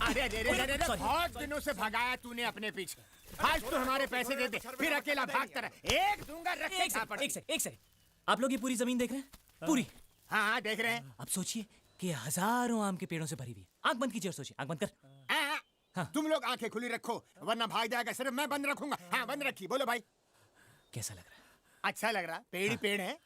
अरे अरे अरे अरे, बहुत दिनों से भगाया तूने अपने पीछे। आज तू हमारे पैसे दे दे, फिर अकेला भागता रहे। एक दूंगा, रख के खा पड़। एक सेकंड, आप लोग ये पूरी जमीन देख रहे हैं? पूरी? हाँ देख रहे हैं। अब सोचिए कि हजारों आम के पेड़ों से भरी हुई है। आंख बंद कीजिए और सोचिए, आंख बंद कर। हाँ। तुम लोग आंखें खुली रखो वरना भाग जाएगा। सिर्फ मैं बंद रखूंगा। हाँ बंद रखी। बोलो भाई, कैसा लग रहा है? अच्छा लग रहा। पेड़ ही पेड़ है।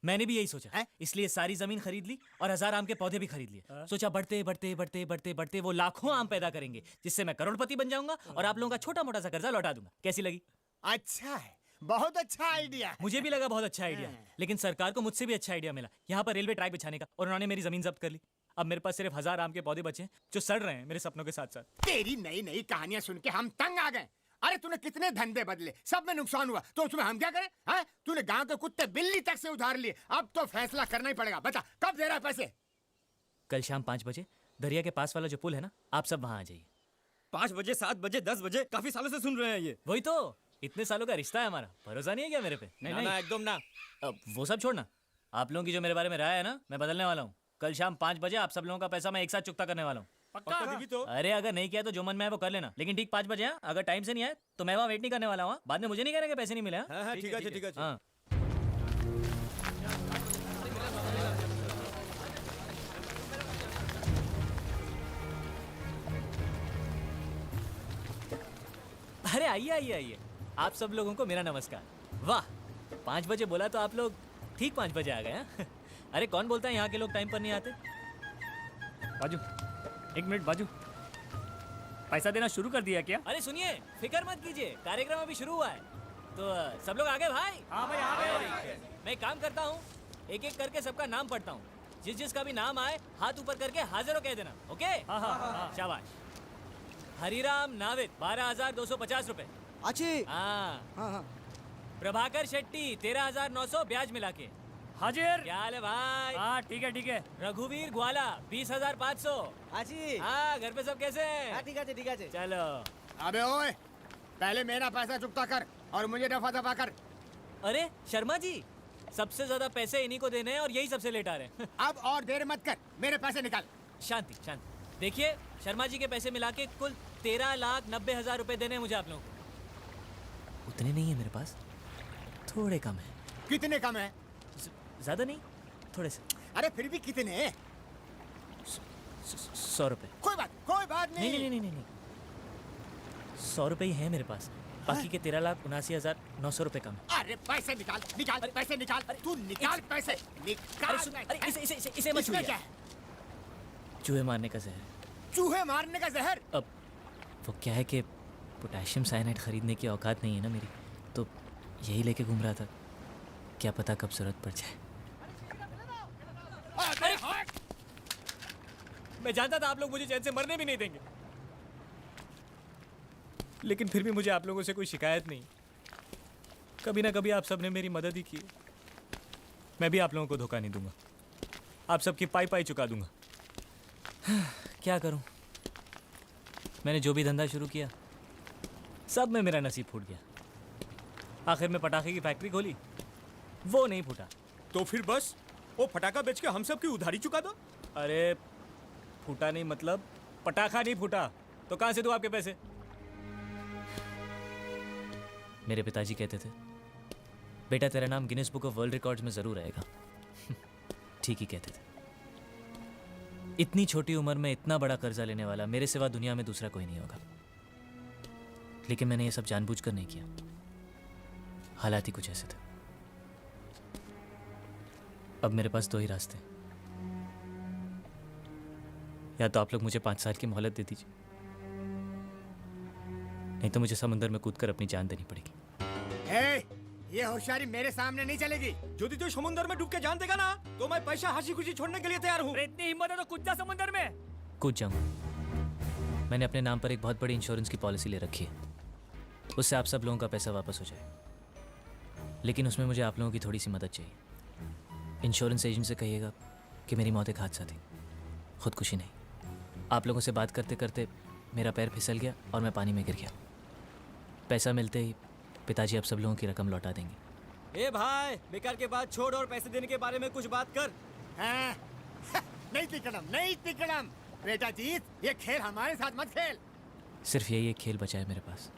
मैंने भी यही सोचा, इसलिए सारी जमीन खरीद ली और 1000 आम के पौधे भी खरीद लिए। सोचा बढ़ते बढ़ते बढ़ते बढ़ते बढ़ते वो लाखों आम पैदा करेंगे, जिससे मैं करोड़पति बन जाऊंगा और आप लोगों का छोटा मोटा सा कर्जा लौटा दूंगा। कैसी लगी? अच्छा है, बहुत अच्छा आइडिया है। मुझे भी लगा बहुत अच्छा आइडिया, लेकिन सरकार को मुझसे भी अच्छा आइडिया मिला यहाँ पर रेलवे ट्रैक बिछाने का, और उन्होंने मेरी जमीन जब्त कर ली। अब मेरे पास सिर्फ 1000 आम के पौधे बचे हैं जो सड़ रहे हैं मेरे सपनों के साथ साथ। तेरी नई नई कहानियां सुन के हम तंग आ गए। अरे तूने कितने धंधे बदले, सब में नुकसान हुआ, तो उसमें हम क्या करें? हाँ, तूने गांव के कुत्ते बिल्ली तक से उधार लिए। अब तो फैसला करना ही पड़ेगा। बता कब दे रहा है पैसे? कल शाम 5 बजे दरिया के पास वाला जो पुल है ना, आप सब वहां आ जाइए। 5 बजे, 7 बजे, 10 बजे, काफी सालों से सुन रहे हैं ये। वही तो, इतने सालों का रिश्ता है हमारा, भरोसा नहीं है क्या मेरे पे? नहीं ना, एकदम ना। अब वो सब छोड़ना, आप लोगों की जो मेरे बारे में राय है ना, मैं बदलने वाला हूँ। कल शाम 5 बजे आप सब लोगों का पैसा मैं एक साथ चुकता करने वाला हूँ। पक्का भी तो? अरे अगर नहीं किया तो जो मन में है वो कर लेना, लेकिन ठीक 5 बजे। अगर टाइम से नहीं आए तो मैं वहाँ वेट नहीं करने वाला हूँ। बाद में मुझे नहीं कहना कि पैसे नहीं मिले। हाँ, ठीक है, ठीक है। हाँ। अरे आइए आइए आइए, आप सब लोगों को मेरा नमस्कार। वाह, 5 बजे बोला तो आप लोग ठीक 5 बजे आ गए हैं। अरे कौन बोलता है यहाँ के लोग टाइम पर नहीं आते? बाजू, 1 मिनट बाजू, पैसा देना शुरू कर दिया क्या? अरे सुनिए, फिक्र मत कीजिए, कार्यक्रम अभी शुरू हुआ है। तो सब लोग आ गए भाई? हाँ भाई, आ गए। मैं एक काम करता हूँ, एक एक करके सबका नाम पढ़ता हूँ। जिस जिसका भी नाम आए हाथ ऊपर करके हाजिर कह देना। ओके? हाँ। शाबाश। हरिराम नाविद 12,250 रुपए। अच्छी। हाँ। प्रभाकर शेट्टी 13,900 ब्याज मिला के। हाजिर। क्या हाल है भाई? हाँ ठीक है। रघुवीर ग्वाला 20,500। अच्छी। हाँ, घर पे सब कैसे हैं? ठीक है। चलो। अबे ओए, पहले मेरा पैसा चुकता कर और मुझे दफा दफा कर। अरे शर्मा जी, सबसे ज्यादा पैसे इन्हीं को देने हैं और यही सबसे लेट आ रहे हैं। अब और देर मत कर, मेरे पैसे निकाल। शांति शांति। देखिए, शर्मा जी के पैसे मिला के कुल 13,90,000 रुपए देने हैं मुझे आप लोगों को। उतने नहीं है मेरे पास, थोड़े कम है। कितने कम है? ज्यादा नहीं, थोड़े से। अरे फिर भी कितने? 100 रुपए। कोई बात नहीं। नहीं, 100 रुपए ही है मेरे पास। बाकी के 13,79,900 रुपए कम है। अरे पैसे निकाल, पैसे निकाल। तू निकाल पैसे, निकाल। अरे इसे मत छूइए। क्या है? चूहे मारने का जहर। चूहे मारने का जहर? अब वो क्या है कि पोटेशियम साइनाइड खरीदने की औकात नहीं है ना मेरी, तो यही लेके घूम रहा था। क्या पता कब जरूरत पड़ जाए। मैं जानता था आप लोग मुझे चैन से मरने भी नहीं देंगे, लेकिन फिर भी मुझे आप लोगों से कोई शिकायत नहीं। कभी ना कभी आप सब ने मेरी मदद ही की। मैं भी आप लोगों को धोखा नहीं दूंगा, आप सबकी पाई चुका दूंगा। क्या करूं, मैंने जो भी धंधा शुरू किया सब में मेरा नसीब फूट गया। आखिर में पटाखे की फैक्ट्री खोली, वो नहीं फूटा। तो फिर बस वो फटाका बेच के हम सब की उधारी चुका दो। अरे फूटा नहीं मतलब पटाखा नहीं फूटा, तो कहां से दूं आपके पैसे? मेरे पिताजी कहते थे, बेटा तेरा नाम Guinness book of world records में जरूर आएगा। ठीक ही कहते थे। इतनी छोटी उम्र में इतना बड़ा कर्जा लेने वाला मेरे सिवा दुनिया में दूसरा कोई नहीं होगा। लेकिन मैंने ये सब जानबूझकर नहीं किया, हालात ही कुछ ऐसे थे। अब मेरे पास 2 ही रास्ते, या तो आप लोग मुझे 5 साल की मोहलत दे दीजिए, नहीं तो मुझे समुद्र में कूदकर अपनी जान देनी पड़ेगी। ये होशियारी मेरे सामने नहीं चलेगी। यदि तो समुद्र में डूब के जान देगा ना, तो मैं पैसा हंसी खुशी छोड़ने के लिए तैयार हूँ। इतनी हिम्मत है तो कूद जा समुद्र में। कूद जाऊंगा। मैंने अपने नाम पर एक बहुत बड़ी इंश्योरेंस की पॉलिसी ले रखी है, उससे आप सब लोगों का पैसा वापस हो जाए। लेकिन उसमें मुझे आप लोगों की थोड़ी सी मदद चाहिए। इंश्योरेंस एजेंट से कहिएगा कि मेरी मौत एक हादसा थी, खुदकुशी नहीं। आप लोगों से बात करते करते मेरा पैर फिसल गया और मैं पानी में गिर गया। पैसा मिलते ही पिताजी आप सब लोगों की रकम लौटा देंगे। ए भाई, बेकार के बाद छोड़ और पैसे देने के बारे में कुछ बात कर। हाँ? नहीं तिकड़म, बेटा जीत, ये खेल हमारे साथ मत खेल। सिर्फ यही एक खेल बचा है मेरे पास।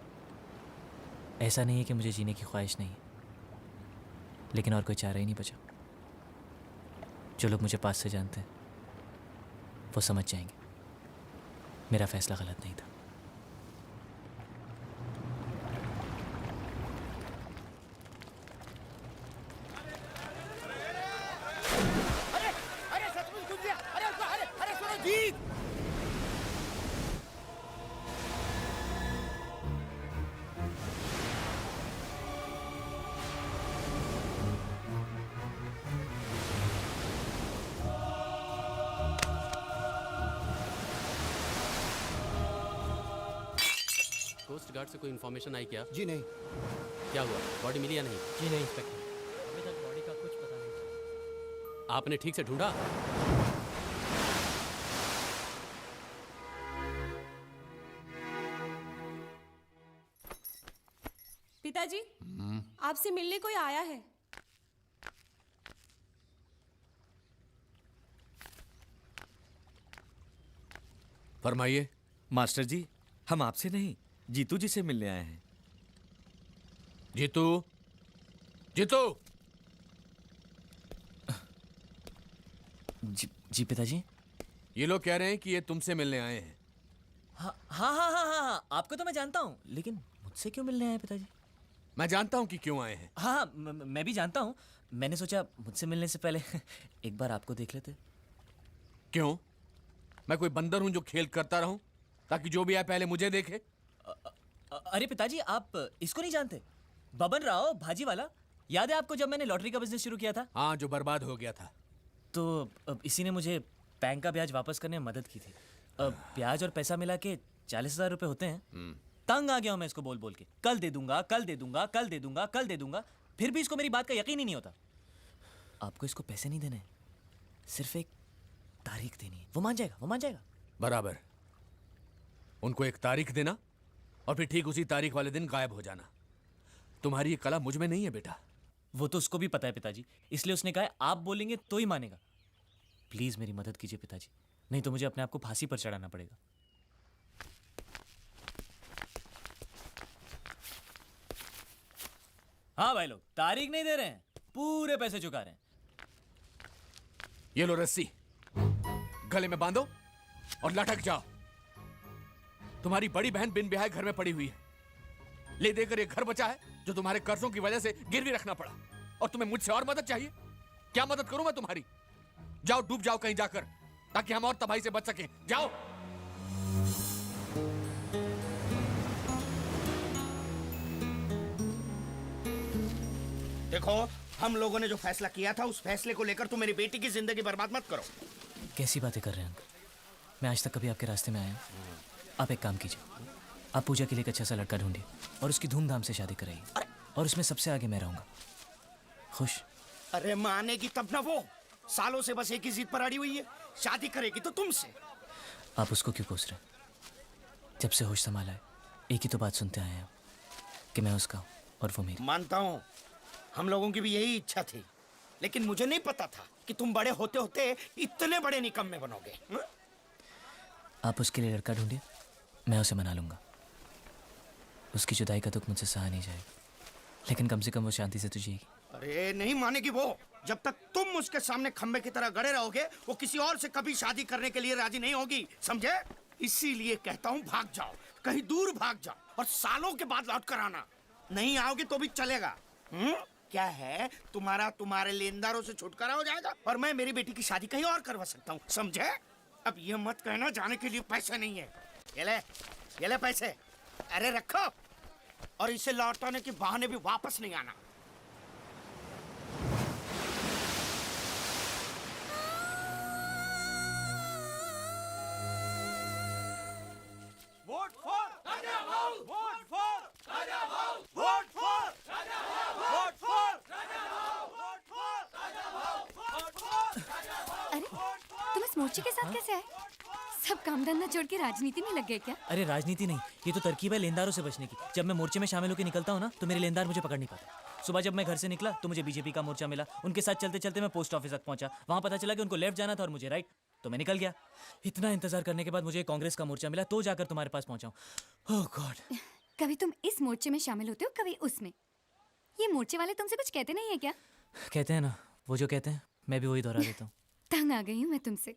ऐसा नहीं है कि मुझे जीने की ख्वाहिश नहीं है, लेकिन और कोई चारा ही नहीं बचा। जो लोग मुझे पास से जानते हैं वो समझ जाएंगे मेरा फैसला गलत नहीं था। अरे अरे सचमुच घुस गया। अरे सुनो जीत। कोस्ट गार्ड से कोई इन्फॉर्मेशन आई क्या? जी नहीं। क्या हुआ, बॉडी मिली या नहीं? जी नहीं इंस्पेक्टर, अभी तक बॉडी का कुछ पता नहीं। आपने ठीक से ढूंढा? पिताजी, आपसे मिलने कोई आया है। फरमाइए। मास्टर जी, हम आपसे नहीं जीतू जी से मिलने आए हैं। जीतू, जीतू। जी पिताजी। ये लोग कह रहे हैं कि ये तुमसे मिलने आए हैं। हाँ हाँ हाँ हाँ हाँ, आपको तो मैं जानता हूँ, लेकिन मुझसे क्यों मिलने आए पिताजी? मैं जानता हूँ कि क्यों आए हैं। हाँ हाँ, मैं भी जानता हूँ। मैंने सोचा मुझसे मिलने से पहले एक बार आपको देख लेते। क्यों? मैं कोई बंदर हूं जो खेल करता रहूं ताकि जो भी आए पहले मुझे देखे? अरे पिताजी, आप इसको नहीं जानते? बबन राव भाजी वाला, याद है आपको जब मैंने लॉटरी का बिजनेस शुरू किया था? हाँ, जो बर्बाद हो गया था। तो अब इसी ने मुझे बैंक का ब्याज वापस करने में मदद की थी। अब ब्याज और पैसा मिला के 40,000 रुपये होते हैं। तंग आ गया हूँ मैं इसको बोल बोल के, कल दे दूंगा, कल दे दूंगा, कल दे दूंगा, कल दे दूंगा। फिर भी इसको मेरी बात का यकीन ही नहीं होता। आपको इसको पैसे नहीं देने, सिर्फ एक तारीख देनी है, वो मान जाएगा, वो मान जाएगा। बराबर। उनको एक तारीख देना और फिर ठीक उसी तारीख वाले दिन गायब हो जाना। तुम्हारी ये कला मुझ में नहीं है बेटा। वो तो उसको भी पता है पिताजी, इसलिए उसने कहा है आप बोलेंगे तो ही मानेगा। प्लीज मेरी मदद कीजिए पिताजी, नहीं तो मुझे अपने आप को फांसी पर चढ़ाना पड़ेगा। हाँ भाई लोग, तारीख नहीं दे रहे हैं, पूरे पैसे चुका रहे हैं। ये लो रस्सी, गले में बांधो और लटक जाओ। तुम्हारी बड़ी बहन बिन ब्याह घर में पड़ी हुई है। ले देकर ये घर बचा है जो तुम्हारे कर्जों की वजह से गिरवी रखना पड़ा। और तुम्हें मुझसे और मदद चाहिए? क्या मदद करूं मैं तुम्हारी? जाओ, डूब जाओ कहीं जाकर, ताकि हम और तबाही से बच सकें। जाओ। देखो, हम लोगों ने जो फैसला किया था उस फैसले को लेकर तुम मेरी बेटी की जिंदगी बर्बाद मत करो। कैसी बातें कर रहे हैं अंकल? मैं आज तक कभी आपके रास्ते में आया हूं? आप एक काम कीजिए, आप पूजा के लिए एक अच्छा सा लड़का ढूंढिए और उसकी धूमधाम से शादी कराइए, और उसमें सबसे आगे मैं रहूंगा। खुश? अरे मानेगी तब ना वो, सालों से बस एक ही जिद पर अड़ी हुई है, शादी करेगी तो तुमसे। आप उसको क्यों पूछ रहे हैं? जब से होश संभाला है एक ही तो बात सुनते आए हैं कि मैं उसका हूं और वो मेरी। मानता हूँ, हम लोगों की भी यही इच्छा थी, लेकिन मुझे नहीं पता था कि तुम बड़े होते होते इतने बड़े निकम्मे बनोगे। आप उसके लिए लड़का ढूंढिए, मैं उसे मना लूंगा। उसकी जुदाई का दुख मुझसे सहा नहीं जाएगा, लेकिन कम से कम वो शांति से तो जिएगी। अरे नहीं मानेगी वो, जब तक तुम उसके सामने खंबे की तरह गड़े रहोगे वो किसी और से कभी शादी करने के लिए राजी नहीं होगी, समझे? इसीलिए कहता हूँ भाग जाओ, कहीं दूर भाग जाओ और सालों के बाद लौट कर आना। नहीं आओगे तो भी चलेगा। क्या है, तुम्हारे लेनदारों से छुटकारा हो जाएगा और मैं मेरी बेटी की शादी कहीं और करवा सकता हूँ, समझे? अब ये मत कहना जाने के लिए पैसे नहीं है। ये ले पैसे, अरे रखो, और इसे लौटाने के बहाने भी वापस नहीं आना। वोट फॉर राजा भाऊ, वोट फॉर राजा भाऊ, वोट फॉर राजा भाऊ, वोट फॉर राजा भाऊ, वोट फॉर राजा भाऊ, वोट फॉर राजा भाऊ। अरे तुम इस मोर्चे के साथ कैसे आए? सब काम धंधा छोड़ के राजनीति में लग गए क्या? अरे राजनीति नहीं, ये तो तरकीब है लेनदारों से बचने की। जब मैं मोर्चे में शामिल होकर निकलता हूँ ना, तो मेरे लेनदार मुझे पकड़ नहीं पाते। सुबह जब मैं घर से निकला तो मुझे बीजेपी का मोर्चा मिला, उनके साथ चलते चलते मैं पोस्ट ऑफिस तक पहुंचा। वहां पता चला कि उनको लेफ्ट जाना था और मुझे राइट। तो मैं निकल गया। इतना इंतजार करने के बाद मुझे कांग्रेस का मोर्चा मिला तो जाकर तुम्हारे पास पहुंचा हूं। ओह गॉड। कभी तुम इस मोर्चे में शामिल होते हो, कभी उसमें। ये मोर्चे वाले तुमसे कुछ कहते नहीं है क्या? कहते हैं ना, वो जो कहते हैं मैं भी वही दोहरा देता हूँ। तंग आ गई हूँ मैं तुमसे।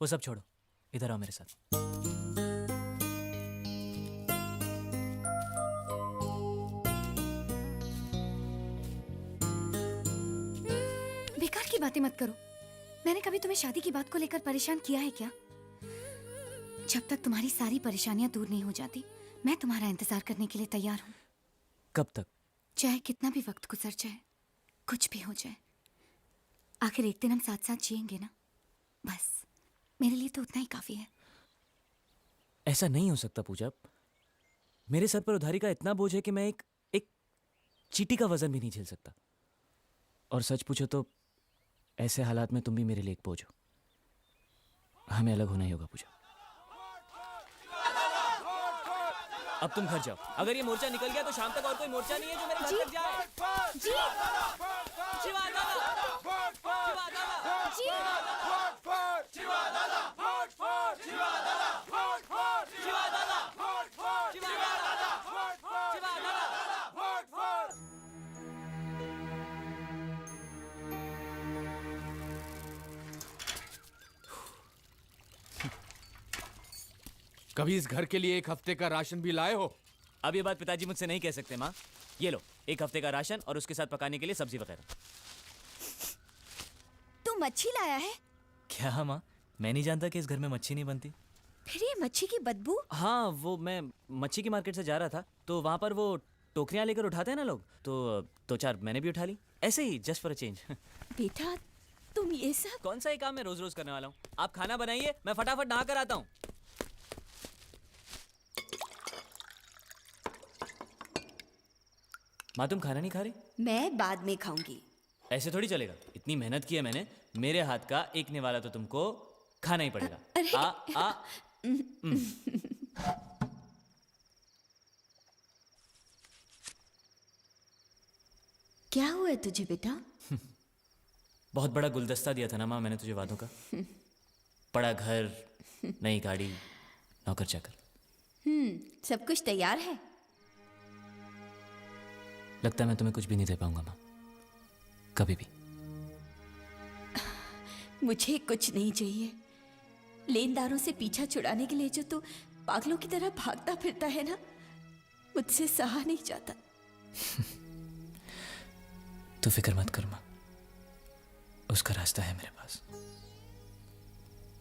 वो सब छोड़ो, इधर आओ मेरे साथ। बेकार की बातें मत करो। मैंने कभी तुम्हें शादी की बात को लेकर परेशान किया है क्या? जब तक तुम्हारी सारी परेशानियां दूर नहीं हो जाती, मैं तुम्हारा इंतजार करने के लिए तैयार हूँ। कब तक? चाहे कितना भी वक्त गुजर जाए, कुछ भी हो जाए, आखिर एक दिन हम साथ साथ जिएंगे ना। बस मेरे लिए तो उतना ही काफी है। ऐसा नहीं हो सकता पूजा। मेरे सर पर उधारी का इतना बोझ है कि मैं एक चींटी का वजन भी नहीं झेल सकता। और सच पूछो तो ऐसे हालात में तुम भी मेरे लिए एक बोझ हो। हमें अलग होना ही होगा पूजा। अब तुम घर जाओ। अगर ये मोर्चा निकल गया तो शाम तक और कोई मोर्चा नहीं है जो मेरे घर तक जाए। जी शिवा दादा, जी कभी इस घर के लिए एक हफ्ते का राशन भी लाए हो? अब ये बात पिताजी मुझसे नहीं कह सकते माँ। ये लो, एक हफ्ते का राशन और उसके साथ पकाने के लिए सब्जी वगैरह। तू मच्छी लाया है? क्या माँ, मैं नहीं जानता कि इस घर में मच्छी नहीं बनती। फिर ये मच्छी की बदबू? हाँ, वो मैं मच्छी की मार्केट से जा रहा था तो वहाँ पर वो टोकरियाँ लेकर उठाते हैं ना लोग, तो दो चार मैंने भी उठा ली, ऐसे ही जस्ट फॉर अ चेंज। बेटा तुम ये सब कौन सा ये काम मैं रोज रोज करने वाला हूँ? आप खाना बनाइए, मैं फटाफट नहा कर आता हूँ। माँ तुम खाना नहीं खा रही? मैं बाद में खाऊंगी। ऐसे थोड़ी चलेगा। इतनी मेहनत की है मैंने, मेरे हाथ का एक निवाला तो तुमको खाना ही पड़ेगा। क्या हुआ है तुझे बेटा? बहुत बड़ा गुलदस्ता दिया था ना माँ मैंने तुझे वादों का। बड़ा घर, नई गाड़ी, नौकर चाकर। सब कुछ तैयार है? लगता है मैं तुम्हें कुछ भी नहीं दे पाऊंगा माँ, कभी भी। मुझे कुछ नहीं चाहिए। लेनदारों से पीछा छुड़ाने के लिए जो तू पागलों की तरह भागता फिरता है ना, मुझसे सहा नहीं जाता। तू फिक्र मत कर माँ, उसका रास्ता है मेरे पास।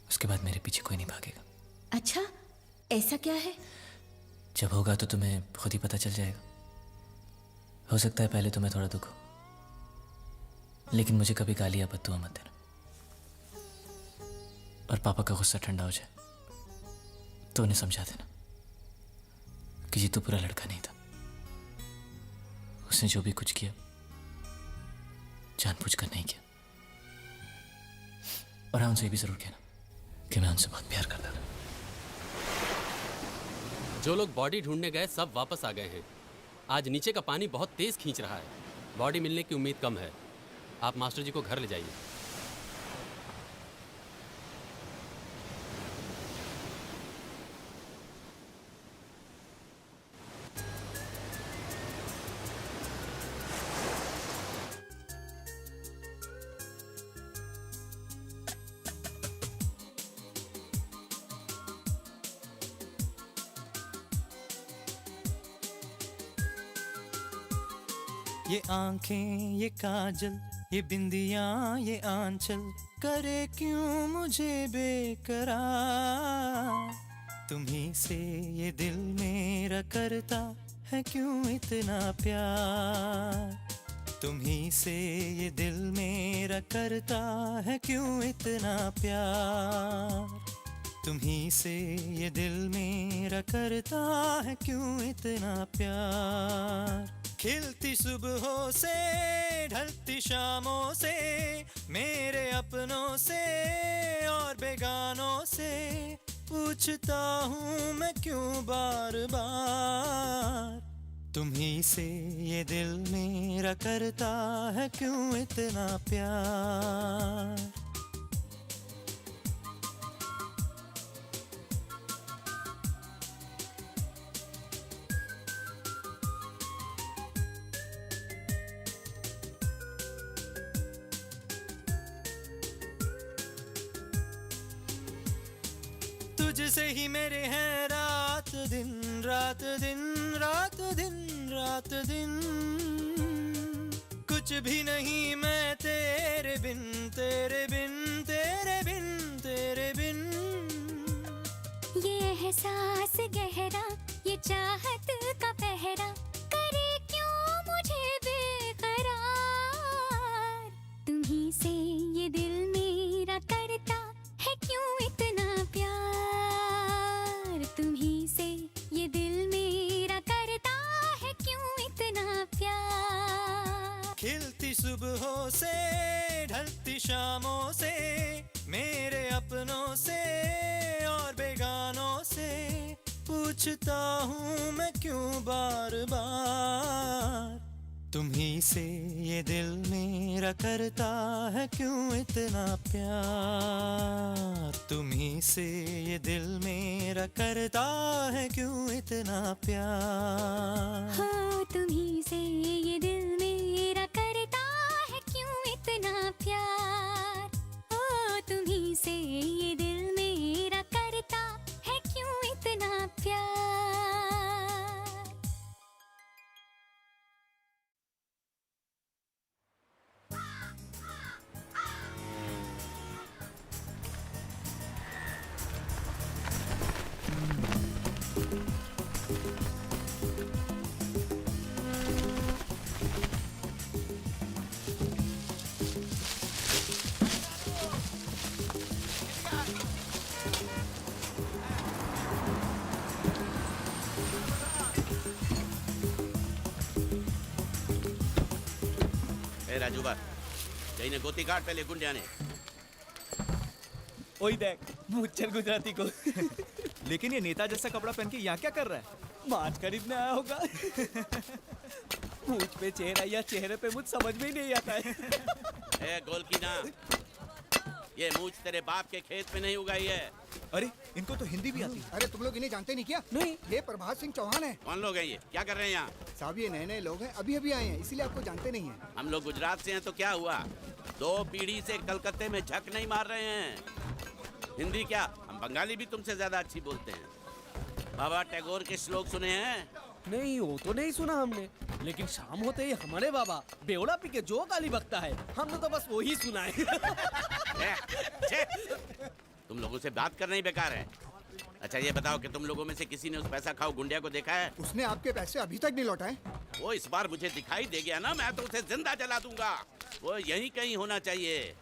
उसके बाद मेरे पीछे कोई नहीं भागेगा। अच्छा, ऐसा क्या है? जब होगा तो तुम्हें खुद ही पता चल जाएगा। हो सकता है पहले तुम्हें थोड़ा दुख हो, लेकिन मुझे कभी गाली या बद्दुआ मत देना। और पापा का गुस्सा ठंडा हो जाए तो उन्हें समझा देना कि जीतू पूरा लड़का नहीं था। उसने जो भी कुछ किया जानबूझकर नहीं किया। और हाँ, उनसे ये भी जरूर कहना कि मैं उनसे बहुत प्यार करता था। जो लोग बॉडी ढूंढने गए सब वापस आ गए हैं। आज नीचे का पानी बहुत तेज खींच रहा है, बॉडी मिलने की उम्मीद कम है। आप मास्टर जी को घर ले जाइए। ये आंखें, ये काजल, ये बिंदियां, ये आंचल करे क्यों मुझे बेकरार। तुम्ही से ये दिल मेरा करता है क्यों इतना प्यार। तुम्ही से ये दिल मेरा करता है क्यों इतना प्यार। तुम्ही से ये दिल मेरा करता है क्यों इतना प्यार। खिलती सुबहों से ढलती शामों से, मेरे अपनों से और बेगानों से पूछता हूँ मैं क्यों बार बार। तुम्ही से ये दिल मेरा करता है क्यों इतना प्यार। तुझसे ही मेरे हैं रात दिन रात दिन रात दिन रात दिन, कुछ भी नहीं मैं तेरे बिन तेरे बिन तेरे बिन तेरे बिन। ये एहसास गहरा, ये चाहत का पहरा, करे क्यों मुझे बेकरार। तुम्ही से ये दिल मेरा करता है क्यों इतना प्यार। तुम्ही से ये दिल मेरा करता है क्यों इतना प्यार। खिलती सुबहों से ढलती शामों से, मेरे अपनों से और बेगानों से, पूछता हूँ मैं क्यों बार बार। तुम्ही से ये दिल मेरा करता है क्यों इतना प्यार। तुम्ही से ये दिल मेरा करता है क्यों इतना प्यार। हो तुम्ही से ये दिल मेरा करता है क्यों इतना प्यार। हो तुम्ही से ये दिल मेरा करता है क्यों इतना प्यार। ए राजूबा, जईने गोती काट पहले गुंडिया ने। ओए देख मुच्चर गुजराती को। लेकिन ये नेता जैसा कपड़ा पहन के यहाँ क्या कर रहा है? मांस खरीदने आया होगा। मुझ पे चेहरा या चेहरे पे मुझ समझ में ही नहीं आता है। ए गोलकीना, ये मूछ तेरे बाप के खेत में नहीं उगाई है। अरे इनको तो हिंदी भी आती है। अरे तुम लोग इन्हें जानते नहीं क्या? नहीं। ये प्रभात सिंह चौहान है कौन लोग हैं ये? क्या कर रहे हैं यहाँ? साहब। ये नए नए लोग हैं, अभी अभी आए हैं, इसीलिए आपको जानते नहीं हैं। हम लोग गुजरात से हैं तो क्या हुआ? 2 पीढ़ी से कलकत्ते में झक नहीं मार रहे हैं। हिंदी क्या, हम बंगाली भी तुमसे ज्यादा अच्छी बोलते हैं। बाबा टैगोर के श्लोक सुने हैं? नहीं, वो तो नहीं सुना हमने, लेकिन शाम होते ही हमारे बाबा बेवड़ा पी के जो गाली बकता है, हमने तो बस वही सुना है। तुम लोगों से बात करना ही बेकार है। अच्छा ये बताओ कि तुम लोगों में से किसी ने उस पैसा खाओ गुंडिया को देखा है? उसने आपके पैसे अभी तक नहीं लौटाए। वो इस बार मुझे दिखाई दे गया ना, मैं तो उसे जिंदा जला दूंगा। वो यहीं कहीं होना चाहिए।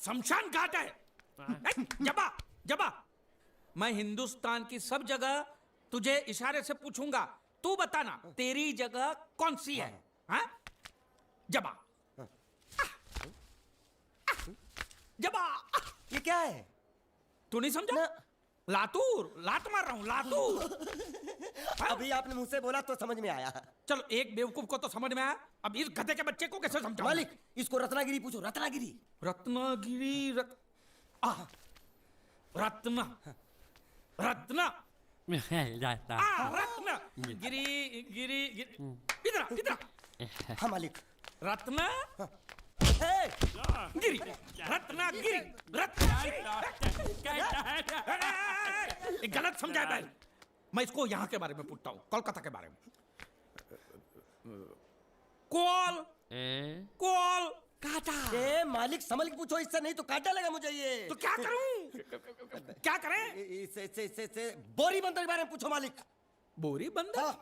शमशान घाट है। जबा जबा, मैं हिंदुस्तान की सब जगह तुझे इशारे से पूछूंगा, तू बताना तेरी जगह कौन सी है? हाँ? जबा जबा। ये क्या है? तू नहीं समझा? लातूर, लात मार रहा हूँ, लातूर। अभी आपने मुझसे बोला तो समझ में आया। चलो एक बेवकूफ को तो समझ में आया, अब इस गधे के बच्चे को कैसे समझाऊं? मालिक, इसको रत्नागिरी पूछो, रत्नागिरी। रत्नागिरी रत्न रत्न रत्न गिरी गिरी इधर इधर। हाँ मालिक। रत्न गिरी रत्नागिरी गलत समझा है। मैं इसको यहाँ के बारे में पूछता हूँ, कोलकाता के बारे में। कोल कोल काटा। मालिक समझ के पूछो, इससे नहीं तो काटा लगा मुझे ये। तो क्या करूं? क्या करें? इससे बोरी बंदर के बारे में पूछो मालिक। बोरी बंदर?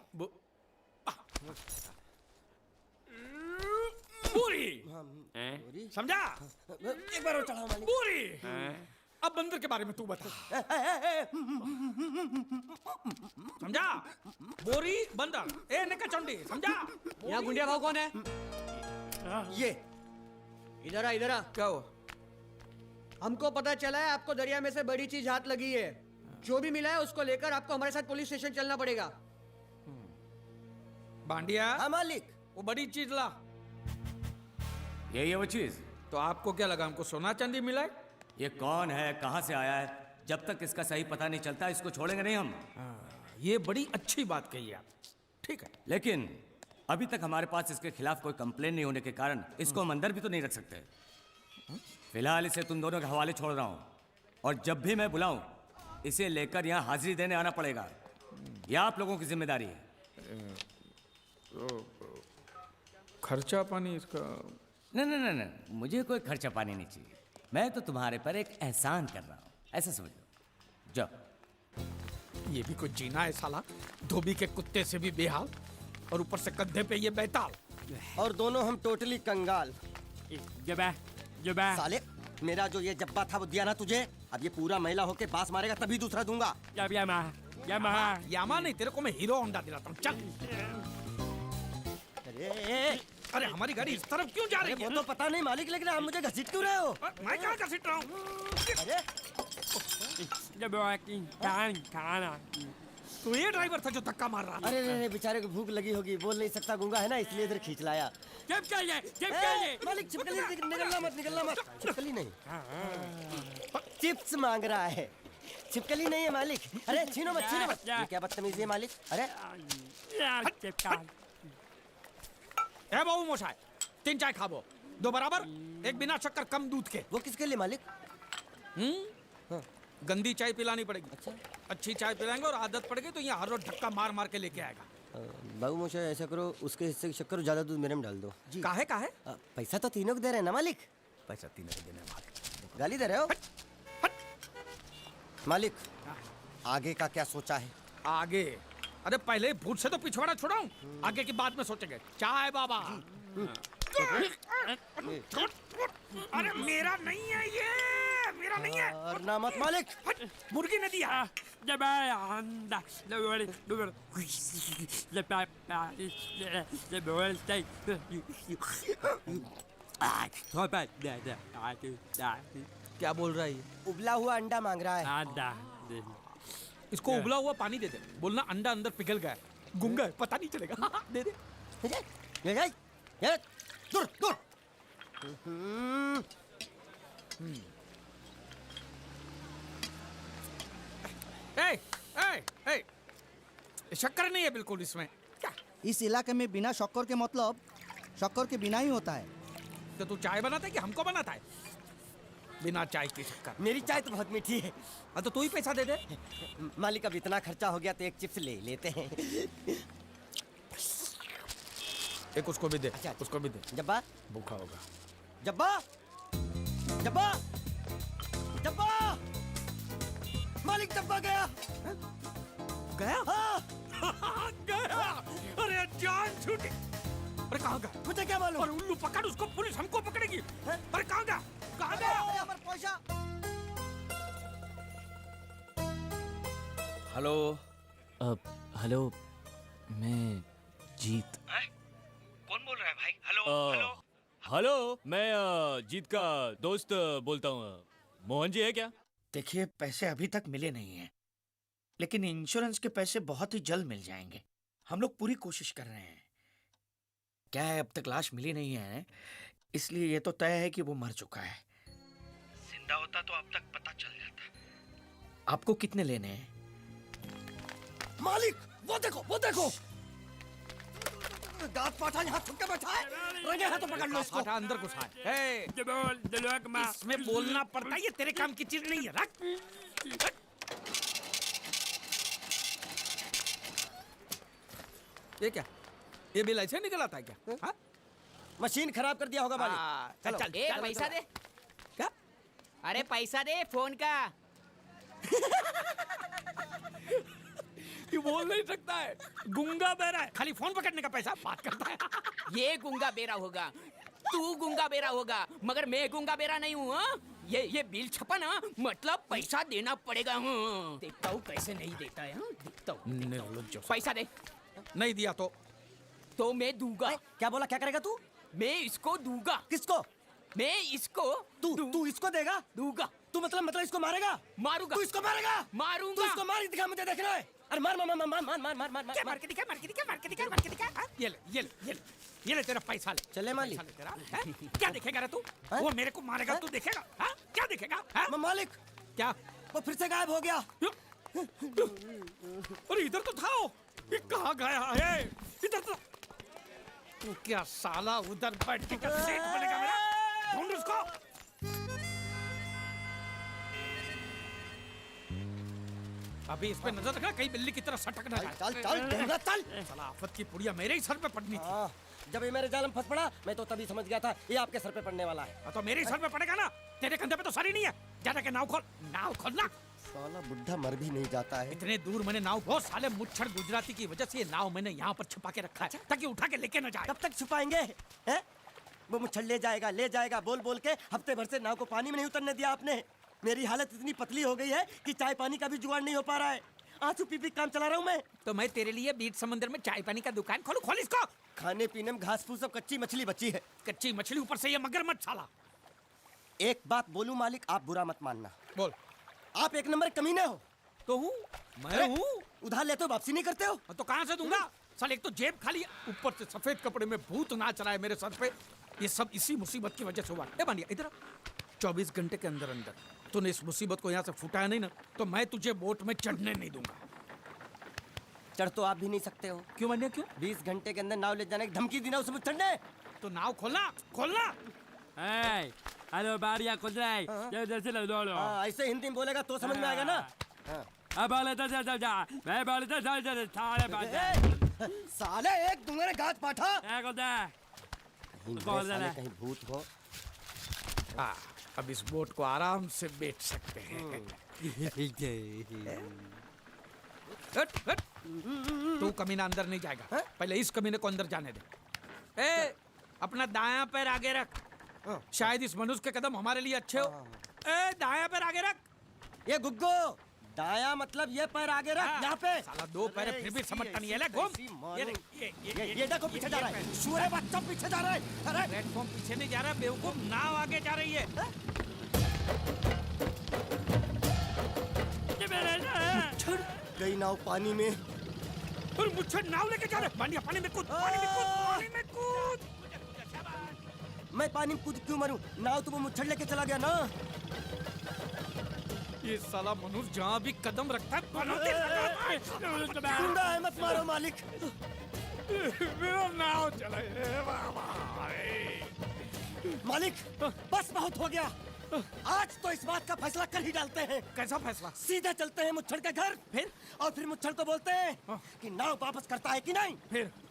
बोरी समझा? एक बार और चढ़ाओ मालिक। बोरी। अब बंदर के बारे में तू बता। समझा? बोरी बंदर। ए निकल चंडी, समझा? यहाँ गुंडिया भाव कौन है? ये इधर आ, इधर आ। क्या हुआ? हमको पता चला है आपको दरिया में से बड़ी चीज हाथ लगी है। जो भी मिला है उसको लेकर आपको हमारे साथ पुलिस स्टेशन चलना पड़ेगा। बांडिया। हाँ मालिक। वो बड़ी चीज ला। यही है वो चीज? तो आपको क्या लगा हमको सोना चांदी मिला है? ये कौन है, कहाँ से आया है? जब तक इसका सही पता नहीं चलता इसको छोड़ेंगे नहीं हम। ये बड़ी अच्छी बात कही आप। ठीक है, लेकिन अभी तक हमारे पास इसके खिलाफ कोई कंप्लेन नहीं होने के कारण इसको हम अंदर भी तो नहीं रख सकते। फिलहाल इसे तुम दोनों के हवाले छोड़ रहा हूँ, और जब भी मैं बुलाऊं इसे लेकर यहाँ हाजिरी देने आना पड़ेगा। यह आप लोगों की जिम्मेदारी है। खर्चा पानी इसका? नहीं, मुझे कोई खर्चा पानी नहीं चाहिए। मैं तो तुम्हारे पर एक एहसान कर रहा हूँ, ऐसा समझ लो। जाओ। ये भी कुछ जीना है साला, धोबी के कुत्ते से भी बेहाल, और ऊपर से कंधे पे ये बैताल। और दोनों हम टोटली कंगाल। जबा साले, मेरा जो ये जब्बा था वो दिया ना तुझे, अब ये पूरा महिला होके बास मारेगा तभी दूसरा दूंगा। यामा नहीं, तेरे को मैं हीरो होंडा दिलाता हूँ, चल। अरे हमारी गाड़ी इस तरफ क्यों जा रही है? वो तो पता नहीं मालिक, लेकिन आप मुझे घसीट क्यों रहे हो? मैं कहाँ घसीट रहा हूँ? तो ये ड्राइवर था जो धक्का मार रहा था। अरे बेचारे को भूख लगी होगी, बोल नहीं सकता, गूंगा है ना, इसलिए इधर खींच लाया। मालिक छिपकली निकलना मत। छिपकली नहीं, चिप्स मांग रहा है, छिपकली नहीं है मालिक। अरे छीनो मत। ये क्या बदतमीजी है मालिक? अरे ए बाबू मोशाय, 3 चाय खाबो, 2 बराबर, 1 बिना शक्कर कम दूध के। वो किसके लिए मालिक? गंदी चाय पिलानी पड़ेगी। अच्छा, अच्छी चाय पिलाएंगे और आदत पड़ गई तो यहाँ हर रोज धक्का मार के लेके आएगा। बाबू मोशाय ऐसा करो, उसके हिस्से की शक्कर ज्यादा दूध मेरे में डाल दो। काहे? पैसा तो तीनों को दे रहे हैं ना मालिक? पैसा तीनों को देना है मालिक। गाली दे रहे हो मालिक? आगे का क्या सोचा है? आगे? अरे पहले भूत से तो पिछवाड़ा छुड़ाऊं, आगे की बात में सोचेंगे। चाय बाबा। अरे मेरा नहीं है ये, मेरा नहीं है। और ना मत मालिक। मुर्गी ने दिया। क्या बोल रहा है ये? उबला हुआ अंडा मांग रहा है। इसको उबला हुआ पानी दे दे, बोलना अंडा अंदर पिघल गया, गुंगा है, पता नहीं चलेगा। दे दे। दूर। शक्कर नहीं है बिल्कुल इसमें। क्या? इस इलाके में बिना शक्कर के मतलब शक्कर के बिना ही होता है। तो तू चाय बनाता है कि हमको बनाता है? बिना चाय की शक्कर। मेरी चाय तो बहुत मीठी है। तो तू ही पैसा दे दे। मालिक अब इतना खर्चा हो गया तो एक चिप्स ले लेते हैं। एक उसको भी दे। अच्छा। उसको भी दे। जब्बा भूखा होगा। जब्बा मालिक, जब्बा गया। हाँ। गया। अरे जान छूटी। अरे कहाँ गया? मुझे क्या मालूम? अरे उल्लू पकड़ उसको, पुलिस हमको पकड़ेगी। अरे कहाँ गया? हेलो, मैं जीत। कौन बोल रहा है भाई? हेलो, मैं जीत का दोस्त बोलता हूँ। मोहन जी है क्या? देखिए, पैसे अभी तक मिले नहीं हैं, लेकिन इंश्योरेंस के पैसे बहुत ही जल्द मिल जाएंगे। हम लोग पूरी कोशिश कर रहे हैं। क्या है, अब तक लाश मिली नहीं है, इसलिए ये तो तय है कि वो मर चुका है। जिंदा होता तो अब तक पता चल जाता। आपको कितने लेने हैं? मालिक, वो देखो। दांत पाठा यहाँ थुक के बैठा है। रंगे हाथों पकड़ लो इसको। अंदर घुसा है। इसमें बोलना पड़ता है, ये तेरे काम की चीज नहीं है। रख। ये क्या? ये बिल ऐसे निकल आता है क्या? हाँ? मशीन खराब कर दिया होगा मालिक। चल, पैसा दे। क्या? अरे पैसा दे फोन का। ये बोल नहीं सकता है, गुंगा बहरा है, खाली फोन पकड़ने का पैसा बात करता है। ये गुंगा बेरा होगा, तू गुंगा बेरा होगा, मगर मैं गुंगा बेरा नहीं हूँ। ये बिल छपा ना, मतलब पैसा देना पड़ेगा। देखता हूँ कैसे नहीं देता है। देखता हूँ। पैसा दे। नहीं दिया तो मैं दूंगा। क्या बोला? क्या करेगा तू? मैं इसको दूंगा। किसको? मैं इसको। तू इसको देगा? दूंगा। तू मतलब इसको मारेगा? मारूंगा। तू इसको मारेगा? मारूंगा। तू इसको मार दिखा, मुझे देखना है। अरे मार। क्या मार के दिखा? ये ले तेरा पैसा ले। चले मालिक। क्या देखेगा रे तू? वो मेरे को मारेगा, तू देखेगा? क्या देखेगा? मालिक, क्या? वो फिर से गायब हो गया। अरे इधर तो था वो, ये कहाँ गया है? इधर तो। तू क्या साला उधर बैठ के सेठ बनेगा मेरा? ढूंढ उसको। अभी इस पे नजर रखना, कहीं बिल्ली की तरह सटक ना जाए। चल चल ढेंगरा चल। साला आफत की पुड़िया मेरे ही सर पे पड़नी थी। जब ये मेरे जाल में फंस पड़ा मैं तो तभी समझ गया था ये आपके सर पे पड़ने वाला है। तो मेरे ही सर पे पड़ेगा ना, तेरे कंधे पे तो सर ही नहीं है। जाने के नाव खोल ना। साला बुढ़ा मर भी नहीं जाता है। इतने दूर मैंने नाव, बहुत साले मुच्छर गुजराती की वजह से ये नाव मैंने यहाँ पर छुपा के रखा है ताकि उठा के लेके न जाए। कब तक छुपाएंगे हैं? वो मुच्छर ले जाएगा बोल बोल के हफ्ते भर से नाव को पानी में नहीं उतरने दिया आपने। मेरी हालत इतनी पतली हो गई है कि चाय पानी का भी जुगाड़ नहीं हो पा रहा है। आंसू पी पी काम चला रहा हूँ मैं। तो मैं तेरे लिए बीच समंदर में चाय पानी का दुकान खोलूं? खोल इसको। खाने पीने में घास फूस सब कच्ची मछली बची है। कच्ची मछली, ऊपर से ये मगरमच्छ साला। एक बात बोलूं मालिक, आप बुरा मत मानना। बोल। आप एक नंबर कमीने हो। तो हूँ मैं हूँ। उधार लेते हो वापसी नहीं करते हो। तो कहाँ से दूंगा? साल एक तो जेब खाली है, ऊपर से सफेद कपड़े में भूत नाच रहा है मेरे सर पे। ये सब इसी मुसीबत की वजह से हुआ। ए बांडिया इधर 24 घंटे के अंदर अंदर तूने इस मुसीबत को यहाँ से फुटाया नहीं ना, तो मैं तुझे बोट में चढ़ने नहीं दूंगा। चढ़ तो आप भी नहीं सकते हो। क्यों बांडिया क्यों? 20 घंटे के अंदर नाव ले जाने की धमकी दी ना उसमें चढ़ने। तो नाव खोलना। हेलो बारिया खोल रहा है, जैसे लो लो। ऐसे हिंदी में बोलेगा तो समझ में आएगा ना। अब बोले तो जा मैं बोले तो साले साले एक दूंगे गाज पाठा। कहीं भूत हो। अब इस बोट को आराम से बेच सकते हैं। तू कमीना अंदर नहीं जाएगा, पहले इस कमीने को अंदर जाने दे। ए, अपना दायां पैर आगे रख, शायद इस मनुष्य के कदम हमारे लिए अच्छे हो। ए, दायां पैर आगे रख। ये गुग्गो दाया मतलब ये पैर आगे रख। यहाँ पे साला 2 पैर फिर भी समझता नहीं है। ले घूम। ये देखो पीछे जा रहा है। सूरे बच्चा पीछे जा रहा है। अरे प्लेटफॉर्म पीछे नहीं जा रहा बेवकूफ, नाव आगे जा रही है। मुच्छर गई नाव पानी में। और मुच्छर नाव लेके जा रहे। बांडिया पानी में कूद, पानी में कूद। मैं पानी में कूद क्यों मरूं? नाव तो वो मुच्छर लेके चला गया ना। ये साला मनुष्य जहाँ भी कदम रखता है गुंडा है, मत मारो मालिक। मेरा नाव चला मालिक बस बहुत हो गया। आज तो इस बात का फैसला कर ही डालते हैं। कैसा फैसला? सीधे चलते हैं मुच्छर के घर। फिर मुच्छर को बोलते हैं कि नाव वापस करता है कि नहीं।